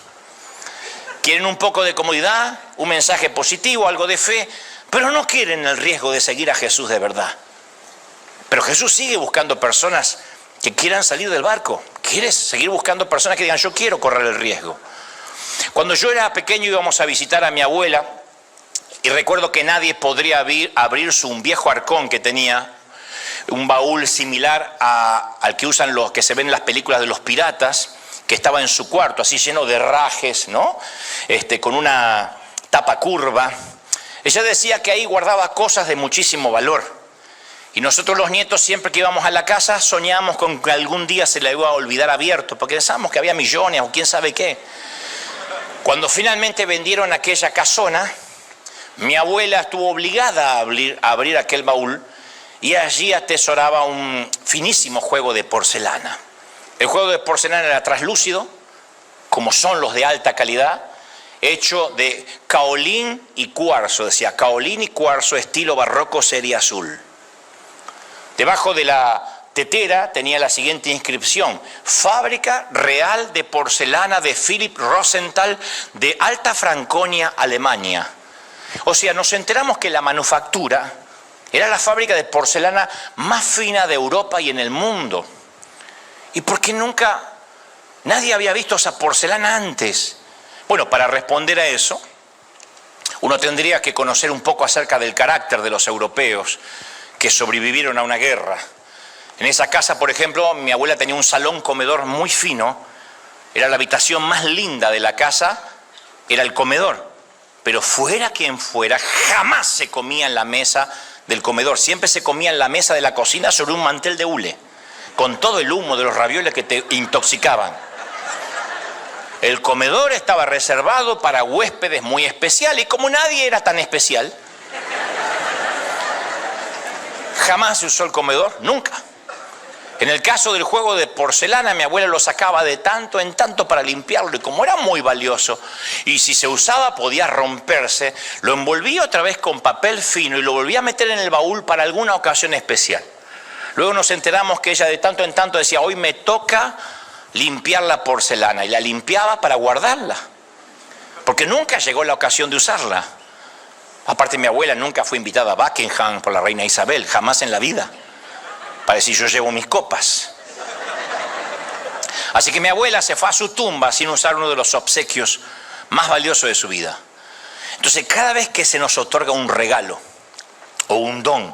Quieren un poco de comodidad, un mensaje positivo, algo de fe, pero no quieren el riesgo de seguir a Jesús de verdad. Pero Jesús sigue buscando personas que quieran salir del barco. ¿Quieres seguir buscando personas que digan, yo quiero correr el riesgo? Cuando yo era pequeño íbamos a visitar a mi abuela y recuerdo que nadie podría abrir un viejo arcón que tenía, un baúl similar al que usan los que se ven en las películas de los piratas, que estaba en su cuarto, así lleno de rajes, ¿no? Con una tapa curva. Ella decía que ahí guardaba cosas de muchísimo valor. Y nosotros los nietos, siempre que íbamos a la casa, soñábamos con que algún día se la iba a olvidar abierto, porque pensábamos que había millones o quién sabe qué. Cuando finalmente vendieron aquella casona, mi abuela estuvo obligada a abrir aquel baúl y allí atesoraba un finísimo juego de porcelana. El juego de porcelana era translúcido, como son los de alta calidad, hecho de caolín y cuarzo, decía caolín y cuarzo estilo barroco serie azul. Debajo de la tetera tenía la siguiente inscripción: Fábrica Real de Porcelana de Philipp Rosenthal de Alta Franconia, Alemania. O sea, nos enteramos que la manufactura Era la fábrica de porcelana más fina de Europa y en el mundo. ¿Y por qué nunca nadie había visto esa porcelana antes? Bueno, para responder a eso, uno tendría que conocer un poco acerca del carácter de los europeos que sobrevivieron a una guerra. En esa casa, por ejemplo, mi abuela tenía un salón comedor muy fino. Era la habitación más linda de la casa, era el comedor. Pero fuera quien fuera, jamás se comía en la mesa del comedor. Siempre se comía en la mesa de la cocina sobre un mantel de hule, con todo el humo de los ravioles que te intoxicaban. El comedor estaba reservado para huéspedes muy especiales, y como nadie era tan especial, jamás se usó el comedor, nunca. En el caso del juego de porcelana, mi abuela lo sacaba de tanto en tanto para limpiarlo, y como era muy valioso, y si se usaba podía romperse, lo envolvía otra vez con papel fino y lo volvía a meter en el baúl para alguna ocasión especial. Luego nos enteramos que ella de tanto en tanto decía, hoy me toca limpiar la porcelana, y la limpiaba para guardarla, porque nunca llegó la ocasión de usarla. Aparte, mi abuela nunca fue invitada a Buckingham por la reina Isabel, jamás en la vida, para decir yo llevo mis copas. Así que mi abuela se fue a su tumba sin usar uno de los obsequios más valiosos de su vida. Entonces, cada vez que se nos otorga un regalo o un don,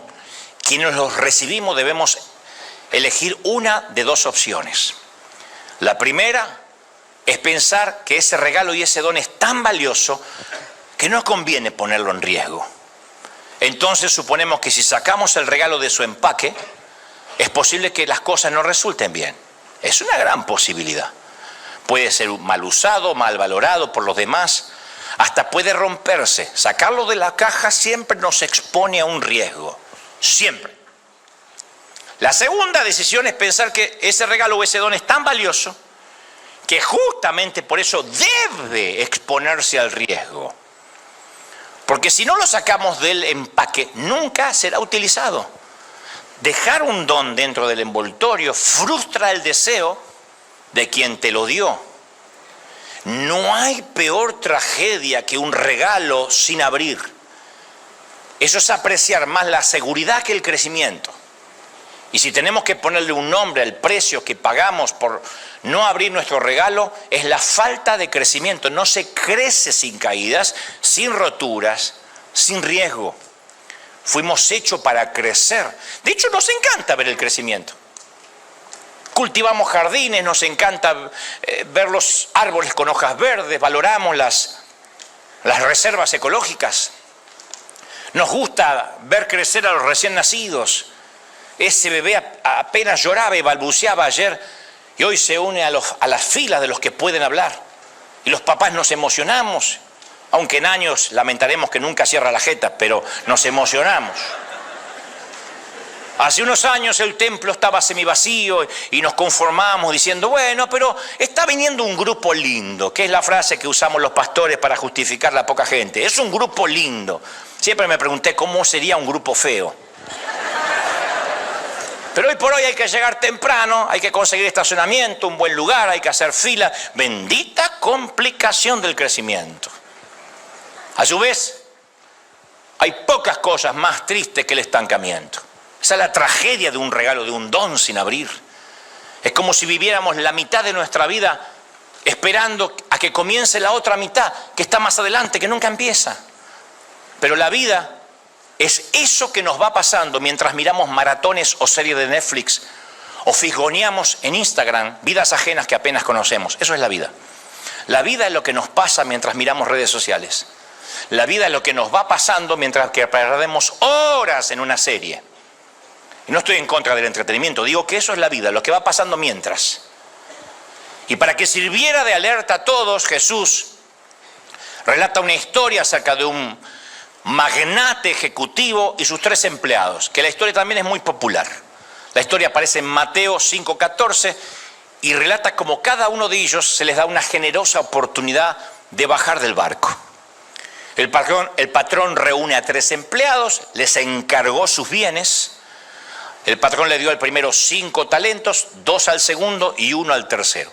quienes los recibimos debemos elegir una de dos opciones. La primera es pensar que ese regalo y ese don es tan valioso que no conviene ponerlo en riesgo. Entonces suponemos que si sacamos el regalo de su empaque, es posible que las cosas no resulten bien. Es una gran posibilidad. Puede ser mal usado, mal valorado por los demás, hasta puede romperse. Sacarlo de la caja siempre nos expone a un riesgo, siempre. La segunda decisión es pensar que ese regalo o ese don es tan valioso que justamente por eso debe exponerse al riesgo. Porque si no lo sacamos del empaque, nunca será utilizado. Dejar un don dentro del envoltorio frustra el deseo de quien te lo dio. No hay peor tragedia que un regalo sin abrir. Eso es apreciar más la seguridad que el crecimiento. Y si tenemos que ponerle un nombre al precio que pagamos por no abrir nuestro regalo, es la falta de crecimiento. No se crece sin caídas, sin roturas, sin riesgo. Fuimos hechos para crecer. De hecho, nos encanta ver el crecimiento. Cultivamos jardines, nos encanta ver los árboles con hojas verdes, valoramos las reservas ecológicas. Nos gusta ver crecer a los recién nacidos. Ese bebé apenas lloraba y balbuceaba ayer y hoy se une a las filas de los que pueden hablar. Y los papás nos emocionamos, aunque en años lamentaremos que nunca cierra la jeta, pero nos emocionamos. Hace unos años el templo estaba semivacío y nos conformamos diciendo, bueno, pero está viniendo un grupo lindo, que es la frase que usamos los pastores para justificar la poca gente. Es un grupo lindo. Siempre me pregunté cómo sería un grupo feo. Pero hoy por hoy hay que llegar temprano, hay que conseguir estacionamiento, un buen lugar, hay que hacer fila. Bendita complicación del crecimiento. A su vez, hay pocas cosas más tristes que el estancamiento. Esa es la tragedia de un regalo, de un don sin abrir. Es como si viviéramos la mitad de nuestra vida esperando a que comience la otra mitad, que está más adelante, que nunca empieza. Pero la vida es eso que nos va pasando mientras miramos maratones o series de Netflix o fisgoneamos en Instagram vidas ajenas que apenas conocemos. Eso es la vida. La vida es lo que nos pasa mientras miramos redes sociales. La vida es lo que nos va pasando mientras que perdemos horas en una serie. Y no estoy en contra del entretenimiento, digo que eso es la vida, lo que va pasando mientras. Y para que sirviera de alerta a todos, Jesús relata una historia acerca de un magnate ejecutivo y sus 3 empleados, que la historia también es muy popular. La historia aparece en Mateo 5:14 y relata cómo cada uno de ellos se les da una generosa oportunidad de bajar del barco. El patrón reúne a 3 empleados, les encargó sus bienes. El patrón le dio al primero 5 talentos, 2 al segundo y 1 al tercero.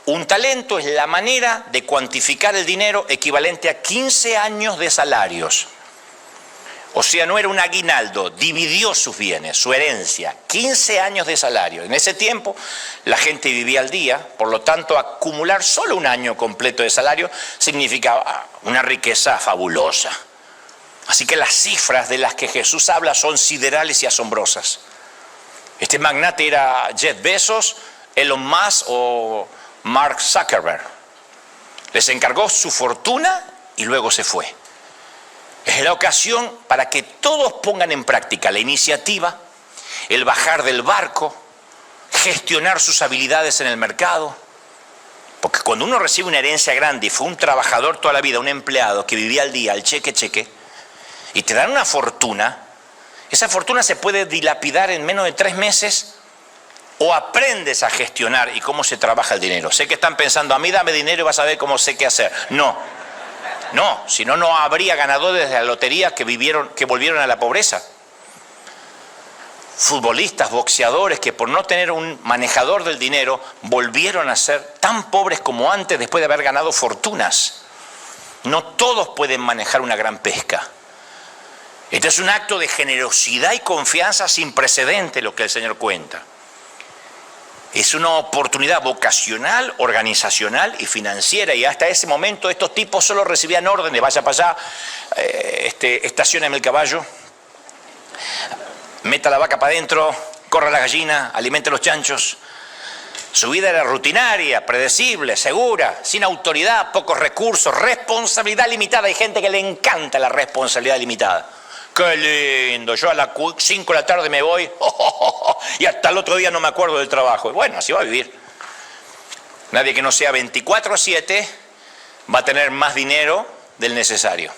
Un talento es la manera de cuantificar el dinero equivalente a 15 años de salarios. O sea, no era un aguinaldo, dividió sus bienes, su herencia, 15 años de salario. En ese tiempo la gente vivía al día, por lo tanto acumular solo un año completo de salario significaba una riqueza fabulosa. Así que las cifras de las que Jesús habla son siderales y asombrosas. Este magnate era Jeff Bezos, Elon Musk o Mark Zuckerberg. Les encargó su fortuna y luego se fue. Es la ocasión para que todos pongan en práctica la iniciativa, el bajar del barco, gestionar sus habilidades en el mercado. Porque cuando uno recibe una herencia grande y fue un trabajador toda la vida, un empleado que vivía al día, al cheque, y te dan una fortuna, esa fortuna se puede dilapidar en menos de 3 meses o aprendes a gestionar y cómo se trabaja el dinero. Sé que están pensando, a mí dame dinero y vas a ver cómo sé qué hacer. No, si no, no habría ganadores de la lotería que volvieron a la pobreza. Futbolistas, boxeadores que por no tener un manejador del dinero volvieron a ser tan pobres como antes después de haber ganado fortunas. No todos pueden manejar una gran pesca. Este es un acto de generosidad y confianza sin precedente lo que el Señor cuenta. Es una oportunidad vocacional, organizacional y financiera, y hasta ese momento estos tipos solo recibían órdenes: vaya para allá, estacióneme el caballo, meta la vaca para adentro, corra la gallina, alimente los chanchos. Su vida era rutinaria, predecible, segura, sin autoridad, pocos recursos, responsabilidad limitada. Hay gente que le encanta la responsabilidad limitada. ¡Qué lindo! Yo a las 5 de la tarde me voy y hasta el otro día no me acuerdo del trabajo. Bueno, así va a vivir. Nadie que no sea 24/7 va a tener más dinero del necesario.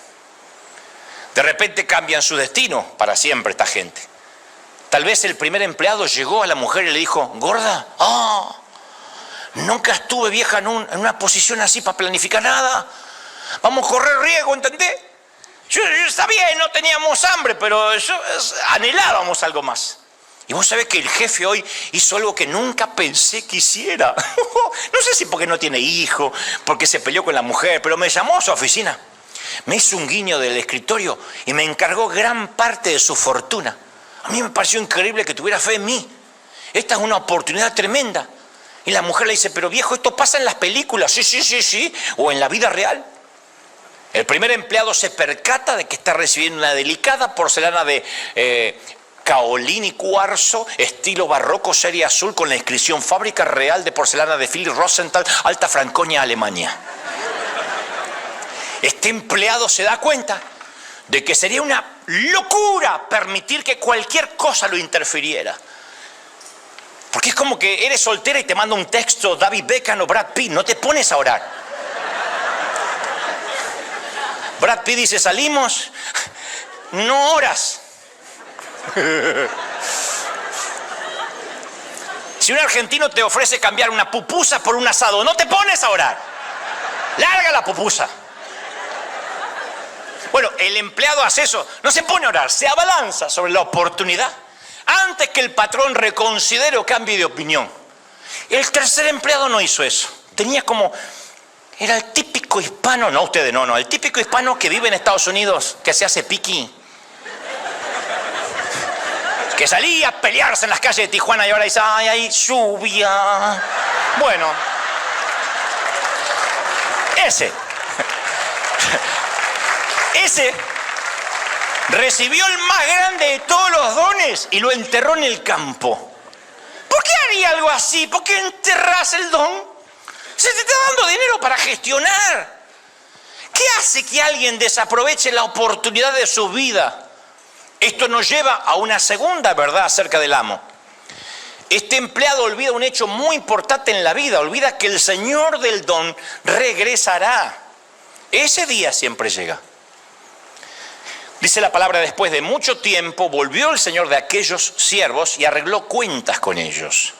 De repente cambian su destino para siempre esta gente. Tal vez el primer empleado llegó a la mujer y le dijo: gorda, nunca estuve vieja en una posición así para planificar nada. Vamos a correr riesgo, ¿entendés? Yo está bien, no teníamos hambre, pero anhelábamos algo más. Y vos sabés que el jefe hoy hizo algo que nunca pensé que hiciera. No sé si porque no tiene hijo, porque se peleó con la mujer, pero me llamó a su oficina. Me hizo un guiño del escritorio y me encargó gran parte de su fortuna. A mí me pareció increíble que tuviera fe en mí. Esta es una oportunidad tremenda. Y la mujer le dice: pero viejo, esto pasa en las películas. Sí, o en la vida real. El primer empleado se percata de que está recibiendo una delicada porcelana de caolín y cuarzo, estilo barroco, serie azul, con la inscripción Fábrica Real de Porcelana de Philipp Rosenthal, Alta Franconia, Alemania. Este empleado se da cuenta de que sería una locura permitir que cualquier cosa lo interfiriera. Porque es como que eres soltera y te manda un texto David Beckham o Brad Pitt, no te pones a orar. Brad Pitt dice: salimos, no oras. Si un argentino te ofrece cambiar una pupusa por un asado, no te pones a orar. Larga la pupusa. Bueno, el empleado hace eso, no se pone a orar, se abalanza sobre la oportunidad antes que el patrón reconsidere o cambie de opinión. El tercer empleado no hizo eso. Era el típico hispano, no ustedes, no, el típico hispano que vive en Estados Unidos, que se hace piqui, que salía a pelearse en las calles de Tijuana y ahora dice: ay, hay lluvia. Bueno, ese recibió el más grande de todos los dones y lo enterró en el campo. ¿Por qué haría algo así? ¿Por qué enterrás el don? Se te está dando dinero para gestionar. ¿Qué hace que alguien desaproveche la oportunidad de su vida? Esto nos lleva a una segunda verdad acerca del amo. Este empleado olvida un hecho muy importante en la vida. Olvida que el Señor del don regresará. Ese día siempre llega. Dice la palabra: después de mucho tiempo volvió el Señor de aquellos siervos y arregló cuentas con ellos.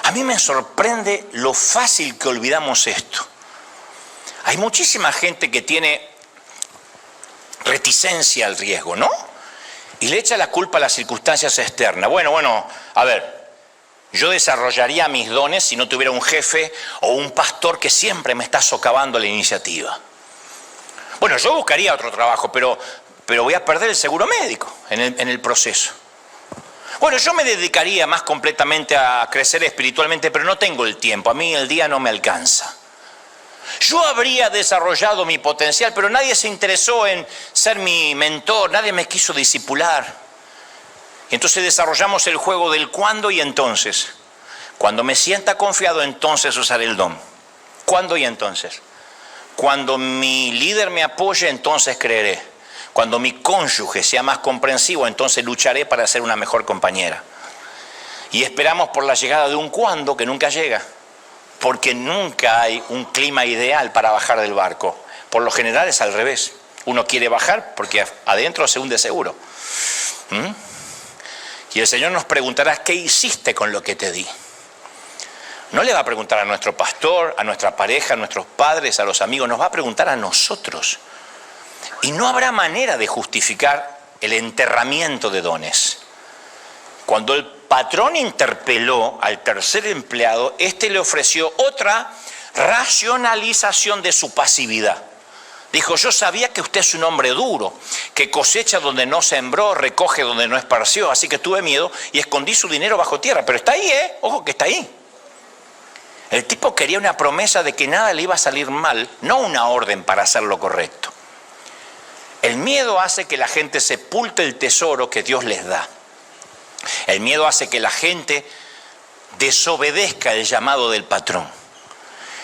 A mí me sorprende lo fácil que olvidamos esto. Hay muchísima gente que tiene reticencia al riesgo, ¿no? Y le echa la culpa a las circunstancias externas. Bueno, a ver, yo desarrollaría mis dones si no tuviera un jefe o un pastor que siempre me está socavando la iniciativa. Bueno, yo buscaría otro trabajo, pero pero voy a perder el seguro médico en el proceso. Bueno, yo me dedicaría más completamente a crecer espiritualmente, pero no tengo el tiempo, a mí el día no me alcanza. Yo habría desarrollado mi potencial, pero nadie se interesó en ser mi mentor, nadie me quiso discipular. Entonces desarrollamos el juego del cuándo y entonces. Cuando me sienta confiado, entonces usaré el don. ¿Cuándo y entonces? Cuando mi líder me apoye, entonces creeré. Cuando mi cónyuge sea más comprensivo, entonces lucharé para ser una mejor compañera. Y esperamos por la llegada de un cuándo que nunca llega, porque nunca hay un clima ideal para bajar del barco. Por lo general es al revés. Uno quiere bajar porque adentro se hunde seguro. Y el Señor nos preguntará, ¿qué hiciste con lo que te di? No le va a preguntar a nuestro pastor, a nuestra pareja, a nuestros padres, a los amigos, nos va a preguntar a nosotros. Y no habrá manera de justificar el enterramiento de dones. Cuando el patrón interpeló al tercer empleado, éste le ofreció otra racionalización de su pasividad. Dijo, yo sabía que usted es un hombre duro, que cosecha donde no sembró, recoge donde no esparció, así que tuve miedo y escondí su dinero bajo tierra. Pero está ahí, ojo que está ahí. El tipo quería una promesa de que nada le iba a salir mal, no una orden para hacer lo correcto. El miedo hace que la gente sepulte el tesoro que Dios les da. El miedo hace que la gente desobedezca el llamado del patrón.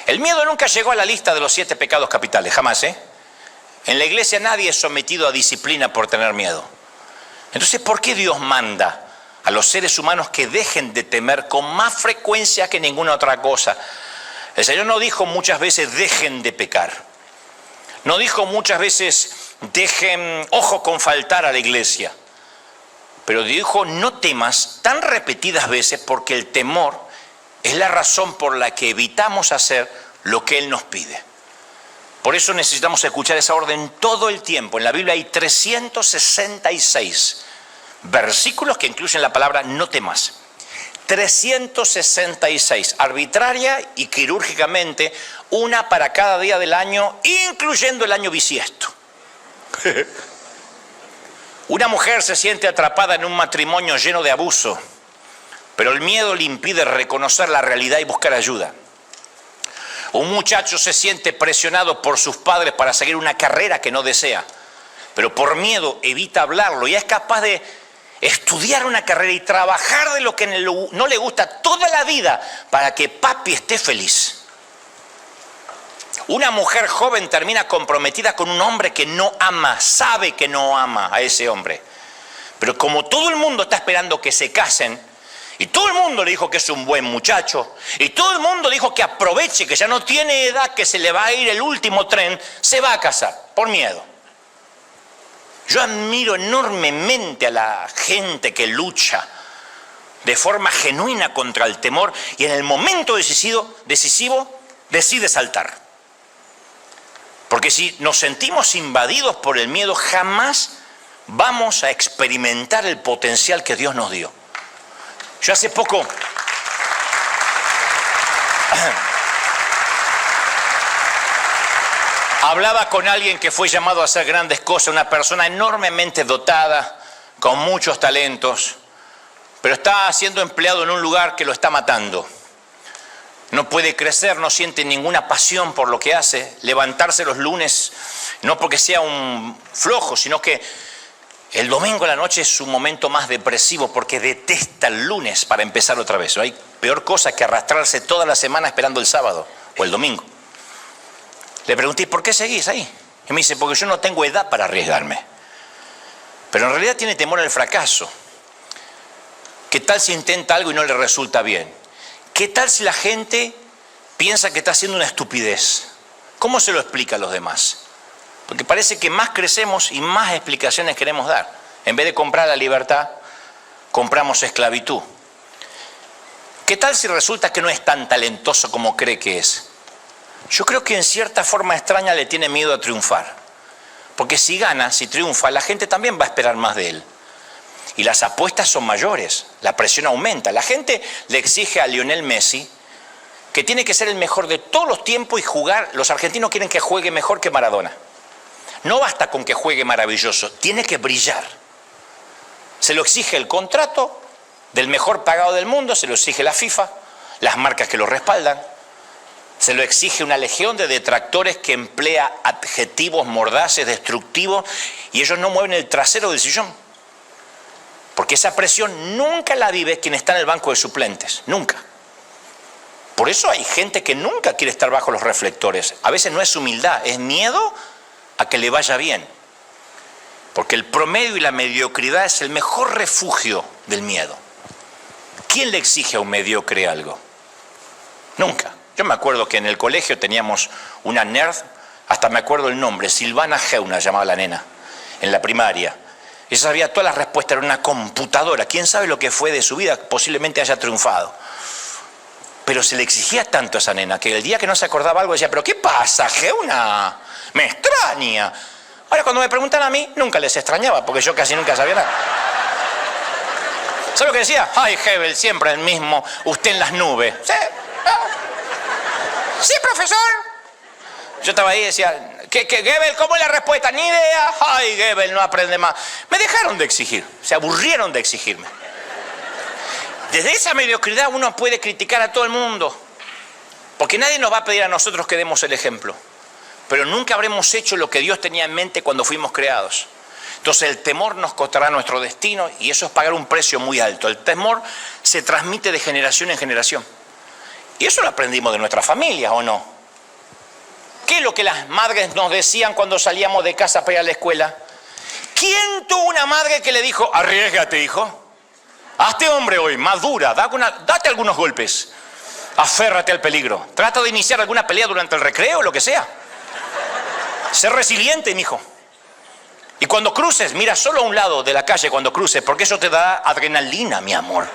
El miedo nunca llegó a la lista de los 7 pecados capitales, jamás, En la iglesia nadie es sometido a disciplina por tener miedo. Entonces, ¿por qué Dios manda a los seres humanos que dejen de temer con más frecuencia que ninguna otra cosa? El Señor no dijo muchas veces dejen de pecar. No dijo muchas veces dejen, ojo con faltar a la iglesia. Pero dijo no temas tan repetidas veces porque el temor es la razón por la que evitamos hacer lo que Él nos pide. Por eso necesitamos escuchar esa orden todo el tiempo. En la Biblia hay 366 versículos que incluyen la palabra no temas. 366, arbitraria y quirúrgicamente, una para cada día del año, incluyendo el año bisiesto. Una mujer se siente atrapada en un matrimonio lleno de abuso, pero el miedo le impide reconocer la realidad y buscar ayuda. Un muchacho se siente presionado por sus padres para seguir una carrera que no desea, pero por miedo evita hablarlo y es capaz de estudiar una carrera y trabajar de lo que no le gusta toda la vida para que papi esté feliz. Una mujer joven termina comprometida con un hombre que no ama, sabe que no ama a ese hombre. Pero como todo el mundo está esperando que se casen, y todo el mundo le dijo que es un buen muchacho, y todo el mundo dijo que aproveche, que ya no tiene edad, que se le va a ir el último tren, se va a casar, por miedo. Yo admiro enormemente a la gente que lucha de forma genuina contra el temor y en el momento decisivo decide saltar. Porque si nos sentimos invadidos por el miedo, jamás vamos a experimentar el potencial que Dios nos dio. Yo hace poco hablaba con alguien que fue llamado a hacer grandes cosas, una persona enormemente dotada, con muchos talentos, pero está siendo empleado en un lugar que lo está matando. No puede crecer, no siente ninguna pasión por lo que hace. Levantarse los lunes, no porque sea un flojo, sino que el domingo a la noche es su momento más depresivo porque detesta el lunes para empezar otra vez. No hay peor cosa que arrastrarse toda la semana esperando el sábado o el domingo. Le pregunté, ¿por qué seguís ahí? Y me dice, porque yo no tengo edad para arriesgarme. Pero en realidad tiene temor al fracaso. ¿Qué tal si intenta algo y no le resulta bien? ¿Qué tal si la gente piensa que está haciendo una estupidez? ¿Cómo se lo explica a los demás? Porque parece que más crecemos y más explicaciones queremos dar. En vez de comprar la libertad, compramos esclavitud. ¿Qué tal si resulta que no es tan talentoso como cree que es? Yo creo que en cierta forma extraña le tiene miedo a triunfar. Porque si gana, si triunfa, la gente también va a esperar más de él. Y las apuestas son mayores, la presión aumenta. La gente le exige a Lionel Messi que tiene que ser el mejor de todos los tiempos y jugar. Los argentinos quieren que juegue mejor que Maradona. No basta con que juegue maravilloso, tiene que brillar. Se lo exige el contrato del mejor pagado del mundo, se lo exige la FIFA, las marcas que lo respaldan, se lo exige una legión de detractores que emplea adjetivos mordaces, destructivos, y ellos no mueven el trasero del sillón. Porque esa presión nunca la vive quien está en el banco de suplentes, nunca. Por eso hay gente que nunca quiere estar bajo los reflectores. A veces no es humildad, es miedo a que le vaya bien. Porque el promedio y la mediocridad es el mejor refugio del miedo. ¿Quién le exige a un mediocre algo? Nunca. Yo me acuerdo que en el colegio teníamos una nerd, hasta me acuerdo el nombre, Silvana Geuna llamaba la nena, en la primaria. Ella sabía todas las respuestas, era una computadora. ¿Quién sabe lo que fue de su vida? Posiblemente haya triunfado. Pero se le exigía tanto a esa nena que el día que no se acordaba algo decía, ¿pero qué pasa, Geuna? Me extraña. Ahora cuando me preguntan a mí, nunca les extrañaba, porque yo casi nunca sabía nada. ¿Sabes lo que decía? Ay, Hebel, siempre el mismo, usted en las nubes. Sí, sí, profesor. Yo estaba ahí y decía, Gebel, ¿cómo es la respuesta? Ni idea. Ay, Gebel, no aprende más. Me dejaron de exigir, se aburrieron de exigirme. Desde esa mediocridad uno puede criticar a todo el mundo, porque nadie nos va a pedir a nosotros que demos el ejemplo. Pero nunca habremos hecho lo que Dios tenía en mente cuando fuimos creados. Entonces el temor nos costará nuestro destino y eso es pagar un precio muy alto. El temor se transmite de generación en generación. Y eso lo aprendimos de nuestras familias, ¿o no? ¿Qué es lo que las madres nos decían cuando salíamos de casa para ir a la escuela? ¿Quién tuvo una madre que le dijo, arriésgate, hijo? Hazte hombre hoy, madura, date algunos golpes. Aférrate al peligro. Trata de iniciar alguna pelea durante el recreo, lo que sea. Sé resiliente, mijo. Y cuando cruces, mira solo a un lado de la calle cuando cruces, porque eso te da adrenalina, mi amor.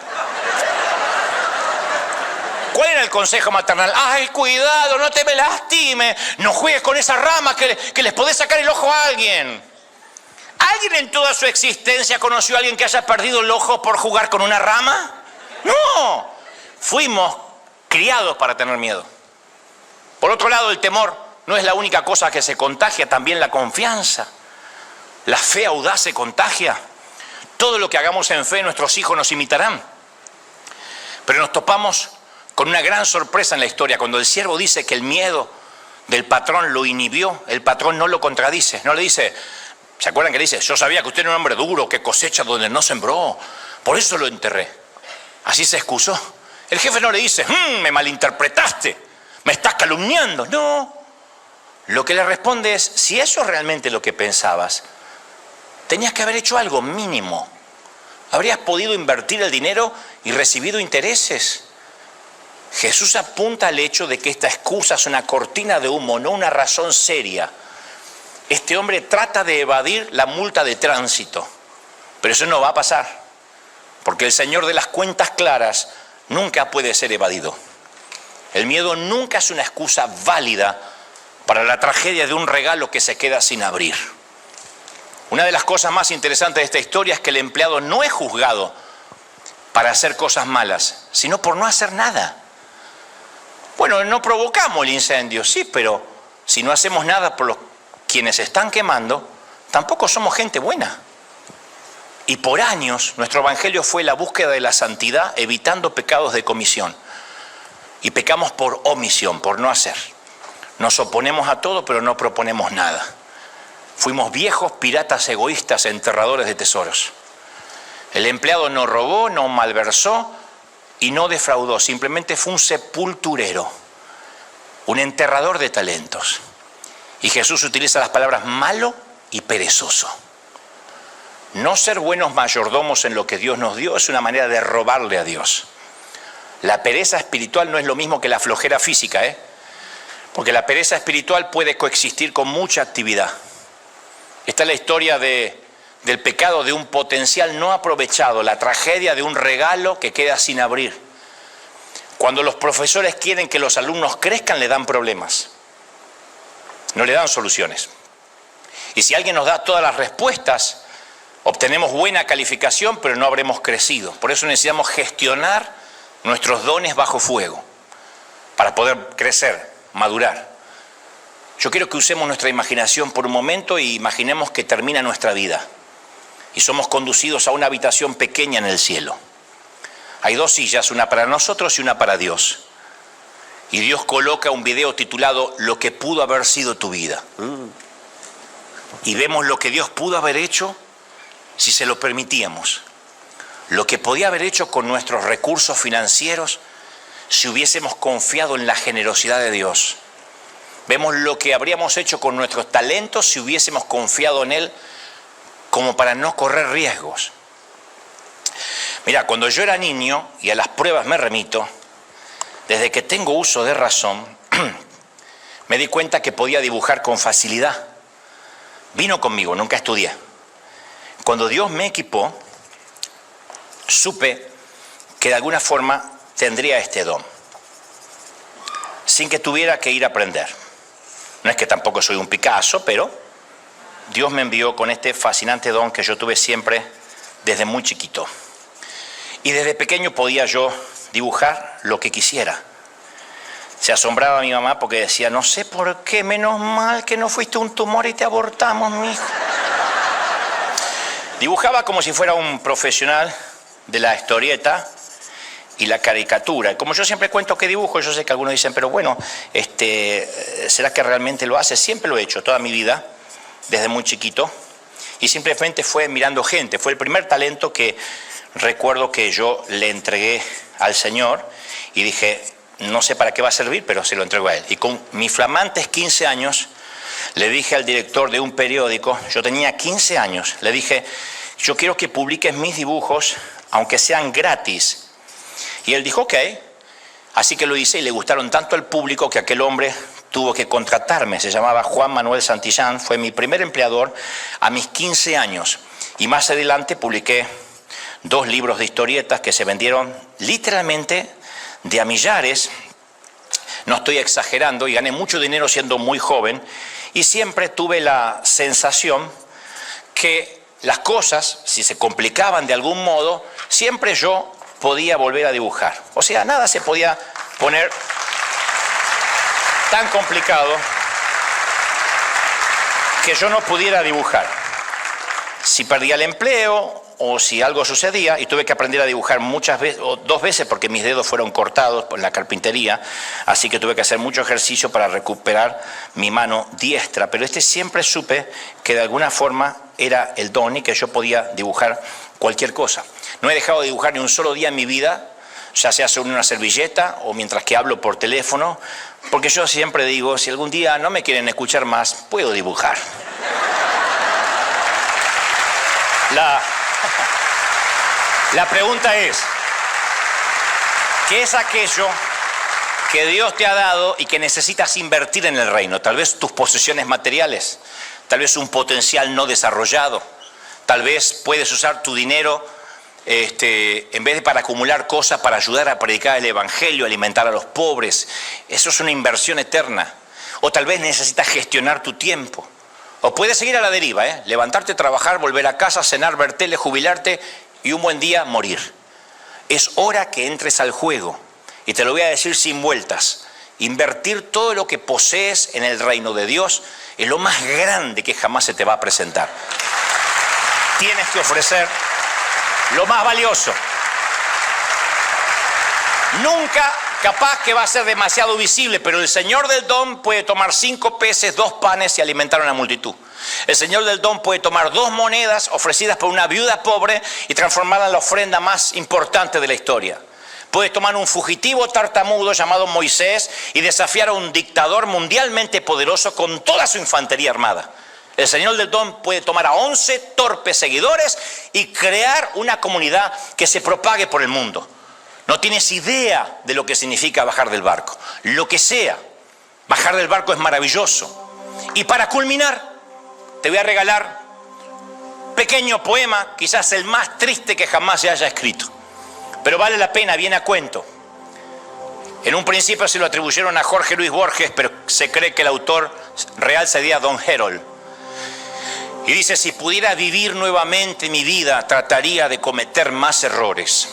¿Cuál era el consejo maternal? ¡Ay, cuidado, no te me lastimes! No juegues con esa rama que les podés sacar el ojo a alguien. ¿Alguien en toda su existencia conoció a alguien que haya perdido el ojo por jugar con una rama? ¡No! Fuimos criados para tener miedo. Por otro lado, el temor no es la única cosa que se contagia, también la confianza. La fe audaz se contagia. Todo lo que hagamos en fe, nuestros hijos nos imitarán. Pero nos topamos con una gran sorpresa en la historia. Cuando el siervo dice que el miedo del patrón lo inhibió, el patrón no lo contradice. No le dice, ¿se acuerdan que le dice? Yo sabía que usted era un hombre duro, que cosecha donde no sembró. Por eso lo enterré. Así se excusó. El jefe no le dice, me malinterpretaste, me estás calumniando. No. Lo que le responde es, si eso es realmente lo que pensabas, tenías que haber hecho algo mínimo. Habrías podido invertir el dinero y recibido intereses. Jesús apunta al hecho de que esta excusa es una cortina de humo, no una razón seria. Este hombre trata de evadir la multa de tránsito, pero eso no va a pasar, porque el Señor de las cuentas claras nunca puede ser evadido. El miedo nunca es una excusa válida para la tragedia de un regalo que se queda sin abrir. Una de las cosas más interesantes de esta historia es que el empleado no es juzgado para hacer cosas malas, sino por no hacer nada. Bueno, no provocamos el incendio, sí, pero si no hacemos nada por los quienes están quemando, tampoco somos gente buena. Y por años nuestro evangelio fue la búsqueda de la santidad, evitando pecados de comisión. Y pecamos por omisión, por no hacer. Nos oponemos a todo, pero no proponemos nada. Fuimos viejos piratas egoístas, enterradores de tesoros. El empleado no robó, no malversó y no defraudó. Simplemente fue un sepulturero, un enterrador de talentos. Y Jesús utiliza las palabras malo y perezoso. No ser buenos mayordomos en lo que Dios nos dio es una manera de robarle a Dios. La pereza espiritual no es lo mismo que la flojera física, porque la pereza espiritual puede coexistir con mucha actividad. Esta es la historia del pecado de un potencial no aprovechado, la tragedia de un regalo que queda sin abrir. Cuando los profesores quieren que los alumnos crezcan, le dan problemas, no le dan soluciones. Y si alguien nos da todas las respuestas, obtenemos buena calificación, pero no habremos crecido. Por eso necesitamos gestionar nuestros dones bajo fuego, para poder crecer, madurar. Yo quiero que usemos nuestra imaginación por un momento y imaginemos que termina nuestra vida y somos conducidos a una habitación pequeña en el cielo. Hay 2 sillas, una para nosotros y una para Dios. Y Dios coloca un video titulado Lo que pudo haber sido tu vida. Y vemos lo que Dios pudo haber hecho si se lo permitíamos. Lo que podía haber hecho con nuestros recursos financieros si hubiésemos confiado en la generosidad de Dios. Vemos lo que habríamos hecho con nuestros talentos si hubiésemos confiado en Él como para no correr riesgos. Mira, cuando yo era niño, y a las pruebas me remito, desde que tengo uso de razón, me di cuenta que podía dibujar con facilidad. Vino conmigo, nunca estudié. Cuando Dios me equipó, supe que de alguna forma tendría este don, sin que tuviera que ir a aprender. No es que tampoco soy un Picasso, pero Dios me envió con este fascinante don que yo tuve siempre desde muy chiquito. Y desde pequeño podía yo dibujar lo que quisiera. Se asombraba mi mamá porque decía, no sé por qué, menos mal que no fuiste un tumor y te abortamos, mi hijo. Dibujaba como si fuera un profesional de la historieta y la caricatura. Como yo siempre cuento que dibujo, yo sé que algunos dicen, pero bueno, ¿será que realmente lo hace? Siempre lo he hecho, toda mi vida, desde muy chiquito. Y simplemente fue mirando gente. Fue el primer talento que recuerdo que yo le entregué al Señor y dije, no sé para qué va a servir, pero se lo entrego a Él. Y con mis flamantes 15 años, le dije al director de un periódico, yo tenía 15 años, le dije, yo quiero que publiques mis dibujos, aunque sean gratis. Y él dijo, ok. Así que lo hice y le gustaron tanto al público que aquel hombre tuvo que contratarme. Se llamaba Juan Manuel Santillán, fue mi primer empleador a mis 15 años. Y más adelante publiqué 2 libros de historietas que se vendieron literalmente de a millares. No estoy exagerando, y gané mucho dinero siendo muy joven. Y siempre tuve la sensación que las cosas, si se complicaban de algún modo, siempre yo podía volver a dibujar. O sea, nada se podía poner tan complicado que yo no pudiera dibujar. Si perdía el empleo o si algo sucedía, y tuve que aprender a dibujar muchas veces, o 2 veces, porque mis dedos fueron cortados por la carpintería, así que tuve que hacer mucho ejercicio para recuperar mi mano diestra, pero siempre supe que de alguna forma era el don y que yo podía dibujar cualquier cosa. No he dejado de dibujar ni un solo día en mi vida, ya sea sobre una servilleta o mientras que hablo por teléfono, porque yo siempre digo, si algún día no me quieren escuchar más, puedo dibujar. La pregunta es, ¿qué es aquello que Dios te ha dado y que necesitas invertir en el reino? Tal vez tus posesiones materiales, tal vez un potencial no desarrollado, tal vez puedes usar tu dinero en vez de para acumular cosas, para ayudar a predicar el evangelio, alimentar a los pobres. Eso es una inversión eterna. O tal vez necesitas gestionar tu tiempo. O puedes seguir a la deriva, levantarte, trabajar, volver a casa, cenar, ver tele, jubilarte y un buen día morir. Es hora que entres al juego. Y te lo voy a decir sin vueltas. Invertir todo lo que posees en el reino de Dios es lo más grande que jamás se te va a presentar. Tienes que ofrecer lo más valioso. Nunca, capaz que va a ser demasiado visible, pero el Señor del don puede tomar 5 peces, 2 panes y alimentar a una multitud. El Señor del don puede tomar 2 monedas ofrecidas por una viuda pobre y transformarla en la ofrenda más importante de la historia. Puede tomar un fugitivo tartamudo llamado Moisés y desafiar a un dictador mundialmente poderoso con toda su infantería armada. El Señor del don puede tomar a 11 torpes seguidores y crear una comunidad que se propague por el mundo. No tienes idea de lo que significa bajar del barco. Lo que sea, bajar del barco es maravilloso. Y para culminar, te voy a regalar un pequeño poema, quizás el más triste que jamás se haya escrito. Pero vale la pena, viene a cuento. En un principio se lo atribuyeron a Jorge Luis Borges, pero se cree que el autor real sería Don Herold. Y dice, si pudiera vivir nuevamente mi vida, trataría de cometer más errores.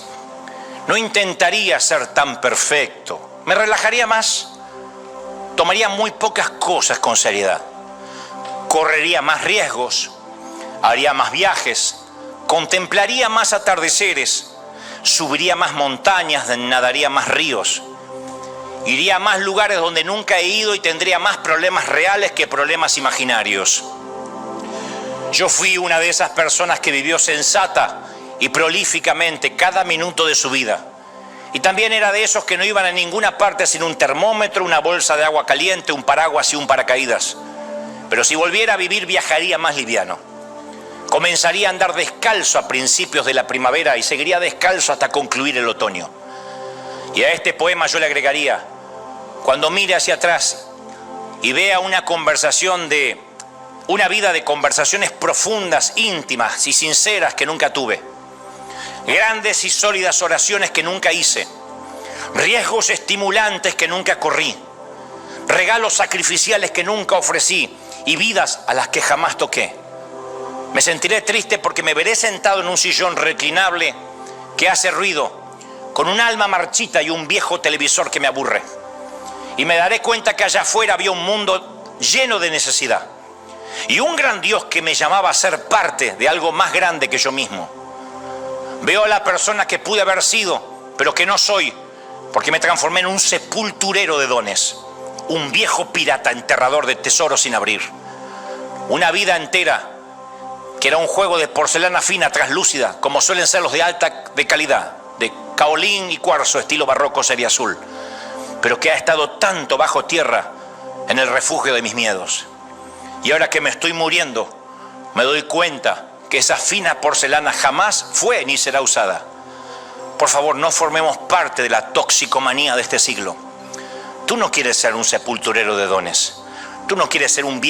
No intentaría ser tan perfecto, me relajaría más, tomaría muy pocas cosas con seriedad. Correría más riesgos, haría más viajes, contemplaría más atardeceres, subiría más montañas, nadaría más ríos, iría a más lugares donde nunca he ido y tendría más problemas reales que problemas imaginarios. Yo fui una de esas personas que vivió sensata y prolíficamente cada minuto de su vida. Y también era de esos que no iban a ninguna parte sin un termómetro, una bolsa de agua caliente, un paraguas y un paracaídas. Pero si volviera a vivir, viajaría más liviano. Comenzaría a andar descalzo a principios de la primavera y seguiría descalzo hasta concluir el otoño. Y a este poema yo le agregaría: cuando mire hacia atrás y vea una vida de conversaciones profundas, íntimas y sinceras que nunca tuve, grandes y sólidas oraciones que nunca hice, riesgos estimulantes que nunca corrí, regalos sacrificiales que nunca ofrecí y vidas a las que jamás toqué. Me sentiré triste porque me veré sentado en un sillón reclinable que hace ruido, con un alma marchita y un viejo televisor que me aburre. Y me daré cuenta que allá afuera había un mundo lleno de necesidad y un gran Dios que me llamaba a ser parte de algo más grande que yo mismo. Veo a la persona que pude haber sido, pero que no soy, porque me transformé en un sepulturero de dones, un viejo pirata enterrador de tesoros sin abrir. Una vida entera que era un juego de porcelana fina, translúcida, como suelen ser los de alta calidad, de caolín y cuarzo, estilo barroco seriazul, pero que ha estado tanto bajo tierra en el refugio de mis miedos. Y ahora que me estoy muriendo, me doy cuenta que esa fina porcelana jamás fue ni será usada. Por favor, no formemos parte de la toxicomanía de este siglo. Tú no quieres ser un sepulturero de dones. Tú no quieres ser un